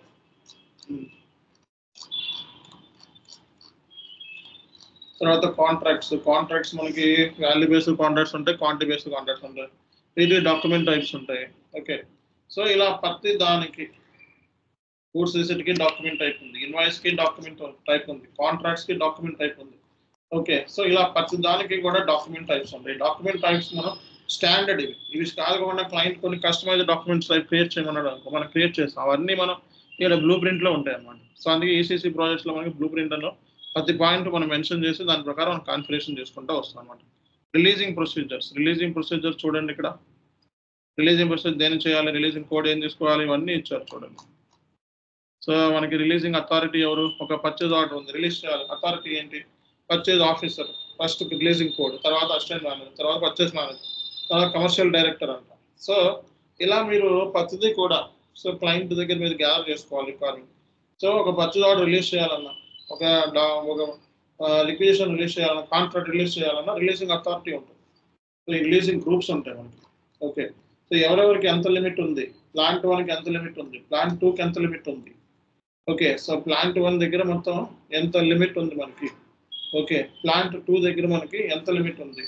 తర్వాత కాంట్రాక్ట్స్ మనకి వాల్యూ బేస్డ్ కాంట్రాక్ట్స్ ఉంటాయి. క్వాంటిటీ బేస్డ్ కాంట్రాక్ట్స్ ఉంటాయి. ఇది డాక్యుమెంట్ టైప్స్ ఉంటాయి. ఓకే. సో ఇలా ప్రతి దానికి గూడ్స్ రిసిట్కి డాక్యుమెంట్ టైప్ ఉంది. ఇన్వాయిస్కి డాక్యుమెంట్ టైప్ ఉంది. కాంట్రాక్ట్స్కి డాక్యుమెంట్ టైప్ ఉంది. ఓకే. సో ఇలా ప్రతి దానికి కూడా డాక్యుమెంట్ టైప్స్ ఉంటాయి. డాక్యుమెంట్ టైప్స్ మనం స్టాండర్డ్ ఇవి కాకుండా క్లయింట్ కొన్ని కస్టమైజ్ డాక్యుమెంట్స్ టైప్ క్రియేట్ చేయమన్నాడు అనుకో మనం క్రియేట్ చేస్తాం. అవన్నీ మనం ఇక్కడ బ్లూ ప్రింట్లో ఉంటాయి అన్నమాట. సో అందుకే ECC ప్రాజెక్ట్స్లో మనకి బ్లూ ప్రింట్లో ప్రతి పాయింట్ మనం మెన్షన్ చేసి దాని ప్రకారం కాన్ఫిగరేషన్ చేసుకుంటూ వస్తాం అనమాట. రిలీజింగ్ ప్రొసీజర్ చూడండి, ఇక్కడ రిలీజింగ్ ప్రొసీజర్ దేని చేయాలి, రిలీజింగ్ కోడ్ ఏం తీసుకోవాలి, ఇవన్నీ ఇచ్చారు చూడండి. సో మనకి రిలీజింగ్ అథారిటీ ఎవరు, ఒక పర్చేజ్ ఆర్డర్ ఉంది, రిలీజ్ చేయాలి. అథారిటీ ఏంటి, purchase officer, first releasing code, తర్వాత అసిస్టెంట్ మేనేజర్, తర్వాత పర్చేజ్ మేనేజర్, తర్వాత కమర్షియల్ డైరెక్టర్ అంట. సో ఇలా మీరు ప్రతిదీ కూడా సో క్లయింట్ దగ్గర మీరు గ్యాదర్ చేసుకోవాలి రిక్వైర్మెంట్. సో ఒక పర్చేజ్ ఆర్డర్ రిలీజ్ చేయాలన్నా, ఒక లిక్విడేషన్ రిలీజ్ చేయాలన్నా, కాంట్రాక్ట్ రిలీజ్ చేయాలన్నా రిలీజింగ్ అథారిటీ ఉంటుంది. సో ఈ రిలీజింగ్ గ్రూప్స్ ఉంటాయి మనకి. ఓకే, సో ఎవరెవరికి ఎంత లిమిట్ ఉంది, ప్లాంట్ 1కి ఎంత లిమిట్ ఉంది, ప్లాంట్ 2కి ఎంత లిమిట్ ఉంది. ఓకే, సో ప్లాంట్ 1 దగ్గర మొత్తం ఎంత లిమిట్ ఉంది మనకి. ఓకే, ప్లాంట్ 2 దగ్గర మనకి ఎంత లిమిట్ ఉంది.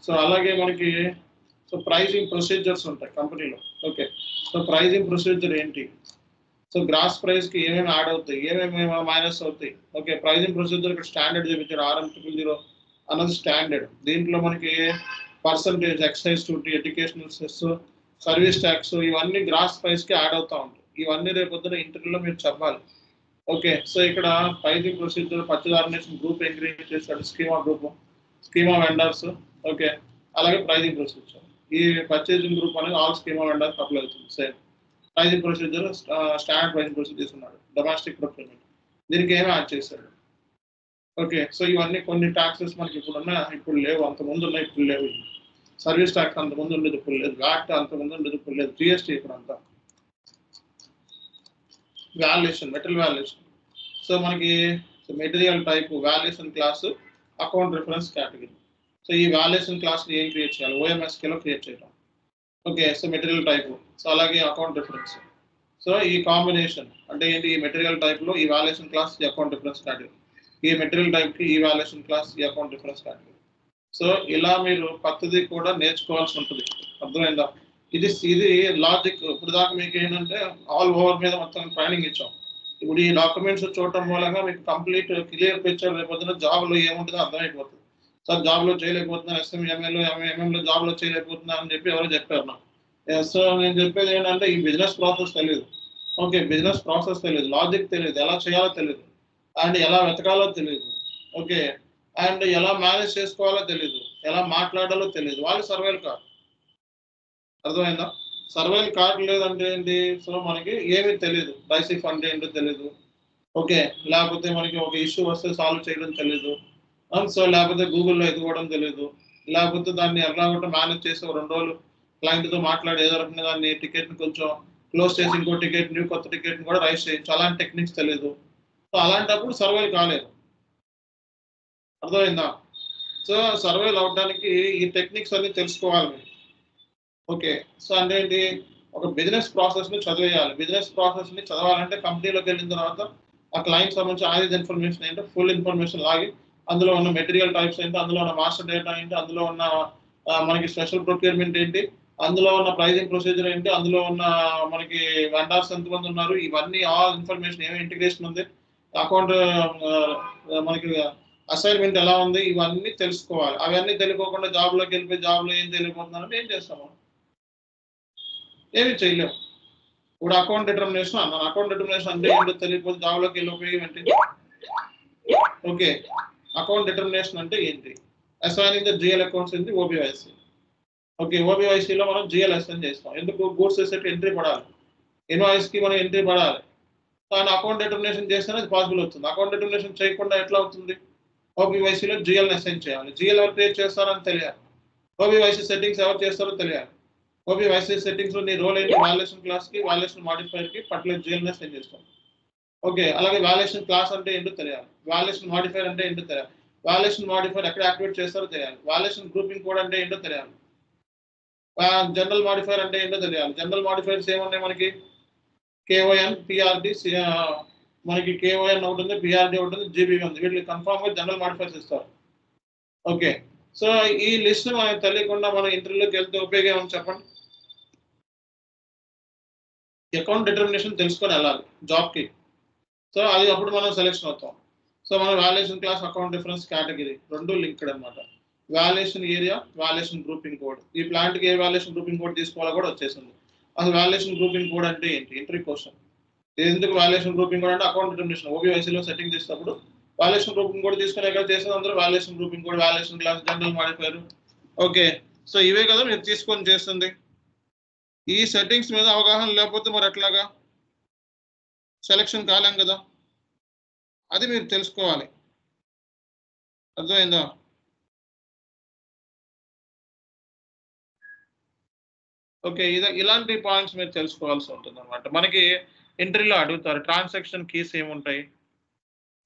సో అలాగే మనకి సో ప్రైజింగ్ ప్రొసీజర్స్ ఉంటాయి కంపెనీలో. ఓకే, సో ప్రైజింగ్ ప్రొసీజర్ ఏంటి, సో గ్రాస్ ప్రైస్కి ఏమేమి యాడ్ అవుతాయి, ఏమేమి మైనస్ అవుతాయి. ఓకే, ప్రైజింగ్ ప్రొసీజర్ ఇక్కడ స్టాండర్డ్ చూపించారు, RM000 అన్నది స్టాండర్డ్. దీంట్లో మనకి percentage, excise duty, educational cess, service tax ఇవన్నీ గ్రాస్ ప్రైస్కి యాడ్ అవుతూ ఉంటాయి. ఇవన్నీ రేపొద్దున ఇంటర్వ్యూలో మీరు చెప్పాలి. ఓకే, సో ఇక్కడ pricing procedure purchase organization group ఎంకరేజ్ చేశాడు, schema group, schema vendors. Okay, అలాగే ప్రైజింగ్ ప్రొసీజర్, ఈ పర్చేజింగ్ గ్రూప్ అనేది ఆల్ స్కీమా వెండర్స్ అప్లై అవుతుంది. Same pricing procedure, standard pricing procedure తీసుకున్నాడు, డొమెస్టిక్ ప్రొక్యూర్మెంట్ దీనికి ఏమి యాడ్ చేశాడు. ఓకే, సో ఇవన్నీ కొన్ని ట్యాక్సెస్ మనకి ఇప్పుడు ఉన్నాయి, ఇప్పుడు లేవు, అంతకుముందు ఉన్నాయి, ఇప్పుడు లేవు. సర్వీస్ ట్యాక్స్ అంతకుముందు ఉండేది, ఇప్పుడు లేదు. వ్యాట్ అంతకుముందు ఉండేది, ఇప్పుడు లేదు. GST ఇప్పుడు అంతా. Valuation, material valuation. సో మనకి material type, valuation class, account reference category. So ఈ వాల్యుయేషన్ క్లాస్ని ఏం క్రియేట్ చేయాలి, OMSKలో క్రియేట్ చేయడం. Okay, so material type, so అలాగే అకౌంట్ రిఫరెన్స్. సో ఈ కాంబినేషన్ అంటే ఏంటి, ఈ మెటీరియల్ టైప్లో ఈ వాల్యుయేషన్ క్లాస్, ఈ అకౌంట్ రిఫరెన్స్ కేటగిరీ, ఈ మెటీరియల్ టైప్కి ఈ వాల్యుయేషన్ క్లాస్, ఈ అకౌంట్ రిఫరెన్స్ కేటగిరీ. సో ఇలా మీరు ప్రతిదీ కూడా నేర్చుకోవాల్సి ఉంటుంది. అర్థమైందా, ఇది లాజిక్. ఇప్పుడు దాకా మీకు ఏంటంటే ఆల్ ఓవర్ మీద మొత్తం ట్రైనింగ్ ఇచ్చాం. ఇప్పుడు ఈ డాక్యుమెంట్స్ చూడటం మూలంగా మీకు కంప్లీట్ క్లియర్ పిక్చర్ రేపొద్దున జాబ్లో ఏముంటుందో అర్థమైపోతుంది. సార్ జాబ్లో చేయలేకపోతున్నాను, SMMలో జాబ్లో చేయలేకపోతున్నాను అని చెప్పి ఎవరో చెప్పారు నాకు. సో నేను చెప్పేది ఏంటంటే ఈ బిజినెస్ ప్రాసెస్ తెలియదు. ఓకే, బిజినెస్ ప్రాసెస్ తెలియదు, లాజిక్ తెలియదు, ఎలా చేయాలో తెలియదు, అండ్ ఎలా వెతకాలో తెలియదు. ఓకే, అండ్ ఎలా మేనేజ్ చేసుకోవాలో తెలియదు, ఎలా మాట్లాడాలో తెలియదు, వాళ్ళు సర్వైవల్ కాదు. అర్థమైందా, సర్వైవల్ కార్డు లేదంటే ఏంటి, సో మనకి ఏమీ తెలియదు, డైసిఫ్ అంటే ఏంటో తెలియదు. ఓకే, లేకపోతే మనకి ఒక ఇష్యూ వస్తే సాల్వ్ చేయడం తెలియదు. సో లేకపోతే గూగుల్లో ఎదుకోవడం తెలియదు, లేకపోతే దాన్ని ఎలాగొట్ట మేనేజ్ చేసి 2 రోజులు క్లయింట్తో మాట్లాడి ఏదో రకంగా దాన్ని టికెట్ని కొంచెం క్లోజ్ చేసి ఇంకో టికెట్, కొత్త టికెట్ని కూడా రైజ్ చేయొచ్చు. అలాంటి టెక్నిక్స్ తెలియదు. సో అలాంటప్పుడు సర్వైవ్ కాలేదు. అర్థమైందా, సో సర్వైవ్ అవడానికి ఈ టెక్నిక్స్ అన్ని తెలుసుకోవాలి మీరు. ఓకే, సో అంటే ఏంటి, ఒక బిజినెస్ ప్రాసెస్ని చదివేయాలి. బిజినెస్ ప్రాసెస్ని చదవాలంటే కంపెనీలోకి వెళ్ళిన తర్వాత ఆ క్లయింట్ సంబంధించి యాజ్ ఇన్ఫర్మేషన్ ఏంటో ఫుల్ ఇన్ఫర్మేషన్ లాగి, అందులో ఉన్న మెటీరియల్ టైప్స్ ఏంటి, అందులో ఉన్న మాస్టర్ డేటా ఏంటి, అందులో ఉన్న మనకి స్పెషల్ ప్రొక్యూర్మెంట్ ఏంటి, అందులో ఉన్న ప్రైజింగ్ ప్రొసీజర్ ఏంటి, అందులో ఉన్న మనకి వెండర్స్ ఎంతమంది ఉన్నారు, ఇవన్నీ ఆల్ ఇన్ఫర్మేషన్ ఏమి ఇంటిగ్రేషన్ ఉంది, అకౌంట్ మనకి అసైన్మెంట్ ఎలా ఉంది, ఇవన్నీ తెలుసుకోవాలి. అవన్నీ తెలియకోకుండా జాబ్లోకి వెళ్ళిపోయి జాబ్లో ఏం తెలియకపోతున్నారంటే ఏం చేస్తాము, ఏమి చేయలేము. ఇప్పుడు అకౌంట్ డిటర్మినేషన్ అన్నాను, అకౌంట్ డిటర్మినేషన్ అంటే ఏంటో తెలియకపోతే జాబ్లోకి వెళ్ళి ఉపయోగం ఏంటి. ఓకే, అకౌంట్ డిటర్మినేషన్ అంటే ఏంటి, assigning the GL accounts in the OBYC. Okay, OBYCలో మనం GL అసైన్ చేస్తాం. ఎందుకు, గూడ్స్ రిసిప్ట్ ఎంట్రీ పడాలి, ఇన్వాయిస్కి మనం ఎంట్రీ పడాలి. కానీ అకౌంట్ డిటర్మినేషన్ చేస్తేనే అది పాసిబుల్ అవుతుంది. అకౌంట్ డిటర్మినేషన్ చేయకుండా ఎట్లా అవుతుంది, OBYCలో GLని అసైన్ చేయాలి. GL ఎవరు క్రియేట్ చేస్తారని తెలియాలి, OBYC సెట్టింగ్స్ ఎవరు చేస్తారో తెలియాలి. OBYC సెట్టింగ్స్లో నీ రోల్ ఏంటి, వాల్యుయేషన్ క్లాస్కి, వాల్యుయేషన్ మాడిఫైర్కి పర్టికులర్ GLని అసైన్ చేస్తాం. ఓకే, అలాగే వాల్యుయేషన్ క్లాస్ అంటే ఏంటో తెలియాలి, వాల్యుయేషన్ మాడిఫైర్ అంటే ఏంటో తెలియాలి, వాల్యుయేషన్ మాడిఫైర్ ఎక్కడ యాక్టివేట్ చేస్తారో తెలియాలి, వాల్యుయేషన్ గ్రూపింగ్ కోడ్ అంటే ఏంటో తెలియాలి, జనరల్ మాడిఫైర్ అంటే ఏంటో తెలియాలి. జనరల్ మాడిఫైర్స్ ఏమున్నాయి మనకి, KON, PRD, మనకి KON ఒకటి ఉంది, PRD ఒకటి ఉంది, GB ఉంది. వీటికి కన్ఫామ్గా జనరల్ మాడిఫైర్స్ ఇస్తారు. ఓకే, సో ఈ లిస్ట్ మనకు తెలియకుండా మనం ఇంటర్వ్యూలోకి వెళ్తే ఉపయోగం ఏమని చెప్పండి. అకౌంట్ డిటర్మినేషన్ తెలుసుకొని వెళ్ళాలి జాబ్కి. సో అది అప్పుడు మనం సెలెక్షన్ అవుతాం. సో మన valuation class, account difference category రెండు లింక్డ్ అనమాట. Valuation area, valuation grouping code. ఈ ప్లాంట్కి ఏ వాల్యుయేషన్ గ్రూపింగ్ కోడ్ తీసుకోవాలో కూడా వచ్చేసింది. అసలు వాల్యుయేషన్ గ్రూపింగ్ కోడ్ అంటే ఏంటి, ఎంట్రీ క్వశ్చన్. ఎందుకు వాల్యుయేషన్ గ్రూపింగ్ కోడ్ అంటే అకౌంట్ డిటర్మినేషన్ OBYCలో సెట్టింగ్ చేసేటప్పుడు వాల్యుయేషన్ గ్రూపింగ్ కూడా తీసుకునే కదా చేసేది అందరూ. వాల్యుయేషన్ గ్రూపింగ్ కూడా, valuation class, general modifier. Okay, so ఇవే కదా మీరు తీసుకొని చేస్తుంది. ఈ సెట్టింగ్స్ మీద అవగాహన లేకపోతే మరి ఎట్లాగా సెలెక్షన్ కాలేం కదా, అది మీరు తెలుసుకోవాలి. అర్థమైందా? ఓకే, ఇలాంటి పాయింట్స్ మీరు తెలుసుకోవాల్సి ఉంటుంది అనమాట. మనకి ఎంట్రీలో అడుగుతారు ట్రాన్సాక్షన్ కీస్ ఏముంటాయి,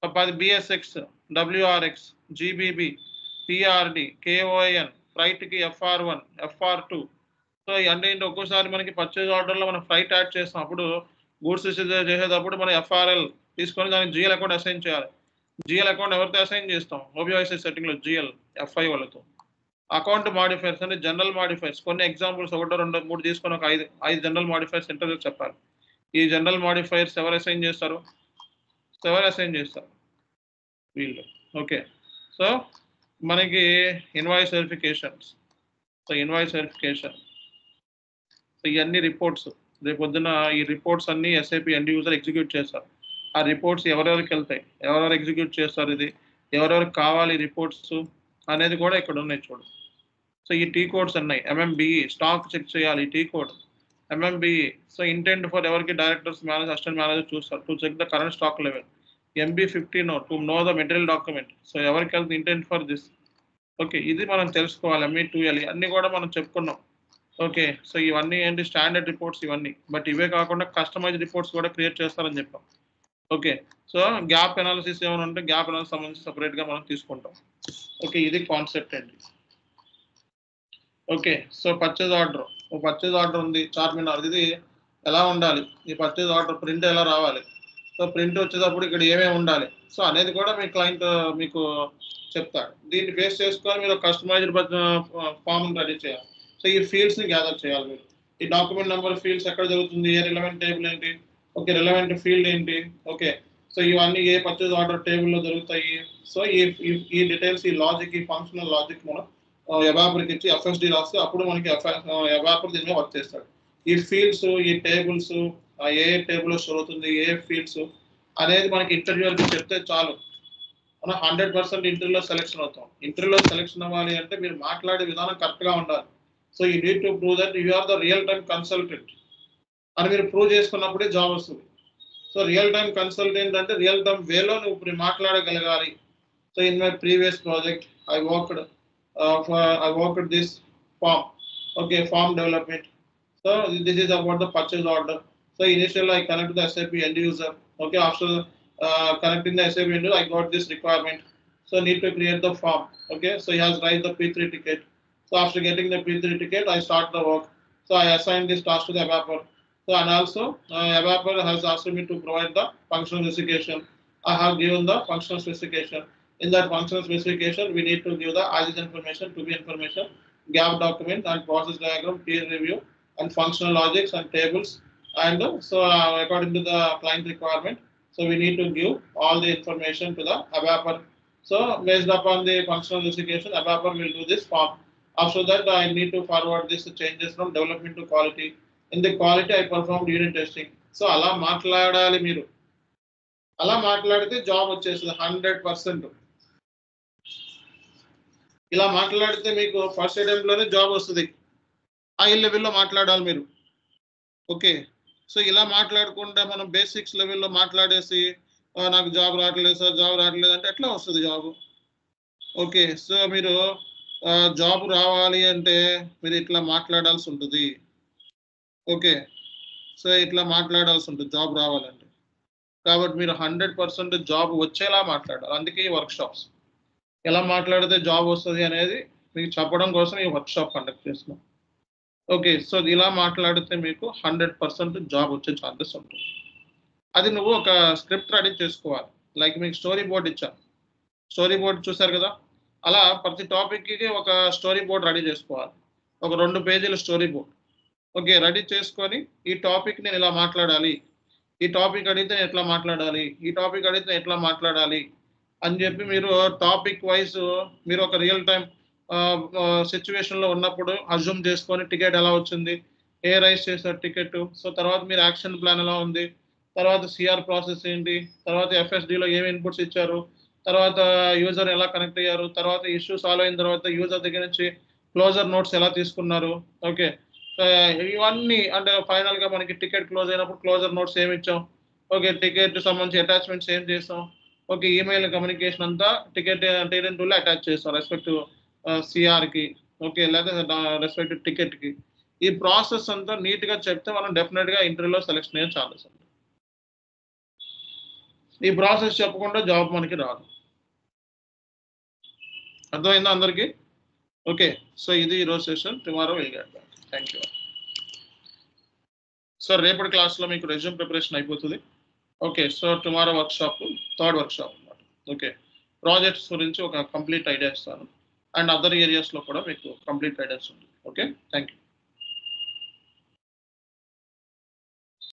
10 BSX, WRX, GBB, PRD, KON, ఫ్రైట్కి FR1, FR2. సో అంటే ఏంటి, ఒక్కోసారి మనకి పర్చేజ్ ఆర్డర్లో మనం ఫ్రైట్ యాడ్ చేస్తాం, అప్పుడు గూడ్స్ చేసేటప్పుడు మనం FRL తీసుకొని దానికి GL అకౌంట్ అసైన్ చేయాలి. GL అకౌంట్ ఎవరితో అసైన్ చేస్తాం? OBIC సెట్టింగ్లో GL FI వాళ్ళతో. అకౌంట్ మాడిఫైర్స్ అంటే జనరల్ మాడిఫైర్స్, కొన్ని ఎగ్జాంపుల్స్ 1, 2, 3 తీసుకొని ఒక 5 జనరల్ మాడిఫైర్స్ ఇంటర్వ్యూ చెప్పాలి. ఈ జనరల్ మాడిఫైర్స్ ఎవరు అసైన్ చేస్తారు? వీళ్ళు. ఓకే, సో మనకి invoice verifications. So invoice verification, so ఇవన్నీ రిపోర్ట్స్ రేపు పొద్దున ఈ రిపోర్ట్స్ అన్ని SAP ఎండ్ యూజర్ ఎగ్జిక్యూట్ చేస్తారు. ఆ రిపోర్ట్స్ ఎవరెవరికి వెళ్తాయి, ఎవరెవరు ఎగ్జిక్యూట్ చేస్తారు, ఇది ఎవరెవరికి కావాలి రిపోర్ట్స్ అనేది కూడా ఇక్కడ ఉన్నాయి చూడు. సో ఈ టీ కోడ్స్ ఉన్నాయి. MMBE స్టాక్ చెక్ చేయాలి, T code MMBE. So indent for ఎవరికి డైరెక్టర్స్, మేనేజర్, అసిస్టెంట్ మేనేజర్ చూస్తారు to check the current stock level. MB15 to know the material document. So ఎవరికి వెళ్తుంది ఇంటెంట్ ఫర్ దిస్. ఓకే, ఇది మనం తెలుసుకోవాలి. ME2L అన్ని కూడా మనం చెప్పుకున్నాం. ఓకే, సో ఇవన్నీ ఏంటి, స్టాండర్డ్ రిపోర్ట్స్ ఇవన్నీ. బట్ ఇవే కాకుండా కస్టమైజ్ రిపోర్ట్స్ కూడా క్రియేట్ చేస్తారని చెప్పాం. ఓకే, సో గ్యాప్ అనాలిసిస్ ఏమైనా ఉంటే గ్యాప్ అనాలిసిస్ సంబంధించి సపరేట్గా మనం తీసుకుంటాం. ఓకే, ఇది కాన్సెప్ట్ అండి. ఓకే, సో పర్చేజ్ ఆర్డర్ ఉంది చార్మినార్. ఇది ఎలా ఉండాలి, ఈ పర్చేజ్ ఆర్డర్ ప్రింట్ ఎలా రావాలి, సో ప్రింట్ వచ్చేటప్పుడు ఇక్కడ ఏమేమి ఉండాలి, సో అనేది కూడా మీ క్లయింట్ మీకు చెప్తాడు. దీన్ని బేస్ చేసుకొని మీరు కస్టమైజ్డ్ ఫామ్ రెడీ చేయాలి. సో ఈ ఫీల్డ్స్ని గ్యాదర్ చేయాలి మీరు. ఈ డాక్యుమెంట్ నెంబర్ ఫీల్డ్స్ ఎక్కడ జరుగుతుంది, ఏ రిలవెంట్ టేబుల్ ఏంటి, ఓకే రిలవెంట్ ఫీల్డ్ ఏంటి. ఓకే, సో ఇవన్నీ ఏ పర్చేజ్ ఆర్డర్ టేబుల్లో దొరుకుతాయి. సో ఈ డీటెయిల్స్, ఈ లాజిక్, ఈ ఫంక్షనల్ లాజిక్ మనం ఎవాపర్కి ఇచ్చి FSD రాస్తే అప్పుడు మనకి ఎవాపర్ దీని మీద వర్క్ చేస్తాడు. ఈ ఫీల్డ్స్, ఈ టేబుల్స్, ఏ టేబుల్లో స్టోర్ అవుతుంది, ఏ ఫీల్డ్స్ అనేది మనకి ఇంటర్వ్యూకి చెప్తే చాలు, మనం 100% ఇంటర్వ్యూలో సెలెక్షన్ అవుతాం. ఇంటర్వ్యూలో సెలెక్షన్ అవ్వాలి అంటే మీరు మాట్లాడే విధానం కరెక్ట్గా ఉండాలి. So you need to prove that you are the real time consultant అని మీరు ప్రూవ్ చేసుకున్నప్పుడే జాబ్ వస్తుంది. సో రియల్ టైమ్ కన్సల్టెంట్ అంటే రియల్ టైమ్ వేలో నువ్వు ఇప్పుడు మాట్లాడగలగాలి. So in my previous project I worked this form. Okay, form development. So this is about the purchase order. So initially I connect to the SAP end user. Okay, after connecting the SAP end user, I got this requirement. So need to create the form. Okay, so he has raised the P3 ticket. So after getting the P3 ticket, I start the work. So I assign this task to the evaper. So and also evaper has asked me to provide the functional specification. I have given the functional specification. In that functional specification, we need to give the as information, to be information, gap document and process diagram, peer review, and functional logics and tables. And so according to the client requirement, so we need to give all the information to the evaper. So based upon the functional specification, evaper will do this form. After that, I need to forward this changes from development to quality. In the quality, I performed unit testing. So అలా మాట్లాడాలి మీరు. అలా మాట్లాడితే జాబ్ వచ్చేస్తుంది 100%. ఇలా మాట్లాడితే మీకు ఫస్ట్ అటెంప్ట్లోనే జాబ్ వస్తుంది. హై లెవెల్లో మాట్లాడాలి మీరు. ఓకే, సో ఇలా మాట్లాడకుండా మనం బేసిక్స్ లెవెల్లో మాట్లాడేసి నాకు జాబ్ రావట్లేదు సార్, జాబ్ రావట్లేదు అంటే ఎట్లా వస్తుంది జాబ్? ఓకే, సో మీరు జాబ్ రావాలి అంటే మీరు ఇట్లా మాట్లాడాల్సి ఉంటుంది. ఓకే, సో ఇట్లా మాట్లాడాల్సి ఉంటుంది జాబ్ రావాలంటే. కాబట్టి మీరు 100% జాబ్ వచ్చేలా మాట్లాడాలి. అందుకే ఈ వర్క్షాప్స్ ఎలా మాట్లాడితే జాబ్ వస్తుంది అనేది మీకు చెప్పడం కోసం ఈ వర్క్షాప్ కండక్ట్ చేస్తున్నాం. ఓకే, సో ఇలా మాట్లాడితే మీకు 100% జాబ్ వచ్చే ఛాన్సెస్ ఉంటుంది. అది నువ్వు ఒక స్క్రిప్ట్ రెడీ చేసుకోవాలి. లైక్ మీకు స్టోరీ బోర్డ్ ఇచ్చాను, స్టోరీ బోర్డ్ చూసారు కదా, అలా ప్రతి టాపిక్కి ఒక స్టోరీ బోర్డ్ రెడీ చేసుకోవాలి. ఒక 2 పేజీల స్టోరీ బోర్డ్. ఓకే, రెడీ చేసుకొని ఈ టాపిక్ నేను ఇలా మాట్లాడాలి, ఈ టాపిక్ అడిగితే ఎట్లా మాట్లాడాలి, ఈ టాపిక్ అడిగితే ఎట్లా మాట్లాడాలి అని చెప్పి మీరు టాపిక్ వైజ్ మీరు ఒక రియల్ టైం సిచ్యువేషన్లో ఉన్నప్పుడు అజ్యూమ్ చేసుకొని టికెట్ ఎలా వచ్చింది, ఏ రైస్ చేశారు టికెట్, సో తర్వాత మీరు యాక్షన్ ప్లాన్ ఎలా ఉంది, తర్వాత CR ప్రాసెస్ ఏంటి, తర్వాత FSDలో ఏమి ఇన్పుట్స్ ఇచ్చారు, తర్వాత యూజర్ ఎలా కనెక్ట్ అయ్యారు, తర్వాత ఇష్యూ సాల్వ్ అయిన తర్వాత యూజర్ దగ్గర నుంచి క్లోజర్ నోట్స్ ఎలా తీసుకున్నారు. ఓకే, ఇవన్నీ అంటే ఫైనల్గా మనకి టికెట్ క్లోజ్ అయినప్పుడు క్లోజర్ నోట్స్ ఏమి ఇచ్చాం, ఓకే టికెట్ సంబంధించి అటాచ్మెంట్స్ ఏం చేస్తాం, ఓకే ఈమెయిల్ కమ్యూనికేషన్ అంతా టికెట్ టీడెన్ టూలో అటాచ్ చేస్తాం రెస్పెక్ట్ సిఆర్కి, ఓకే లేదా రెస్పెక్ట్ టికెట్కి. ఈ ప్రాసెస్ అంతా నీట్గా చెప్తే మనం డెఫినెట్గా ఇంటర్వ్యూలో సెలెక్షన్ అయ్యే ఛాన్సెస్ ఉంది. ఈ ప్రాసెస్ చెప్పకుండా జాబ్ మనకి రాదు. అర్థమైందా అందరికీ? ఓకే, సో ఇది ఈరోజు session. Tomorrow will get back. Thank you. So రేపటి క్లాస్లో మీకు రెజ్యూమ్ ప్రిపరేషన్ అయిపోతుంది. Okay, so tomorrow workshop, third workshop అన్నమాట. ఓకే, ప్రాజెక్ట్స్ గురించి ఒక కంప్లీట్ ఐడియా ఇస్తాను అండ్ అదర్ ఏరియాస్లో కూడా మీకు కంప్లీట్ ఐడియాస్ ఉంది. Okay, thank you.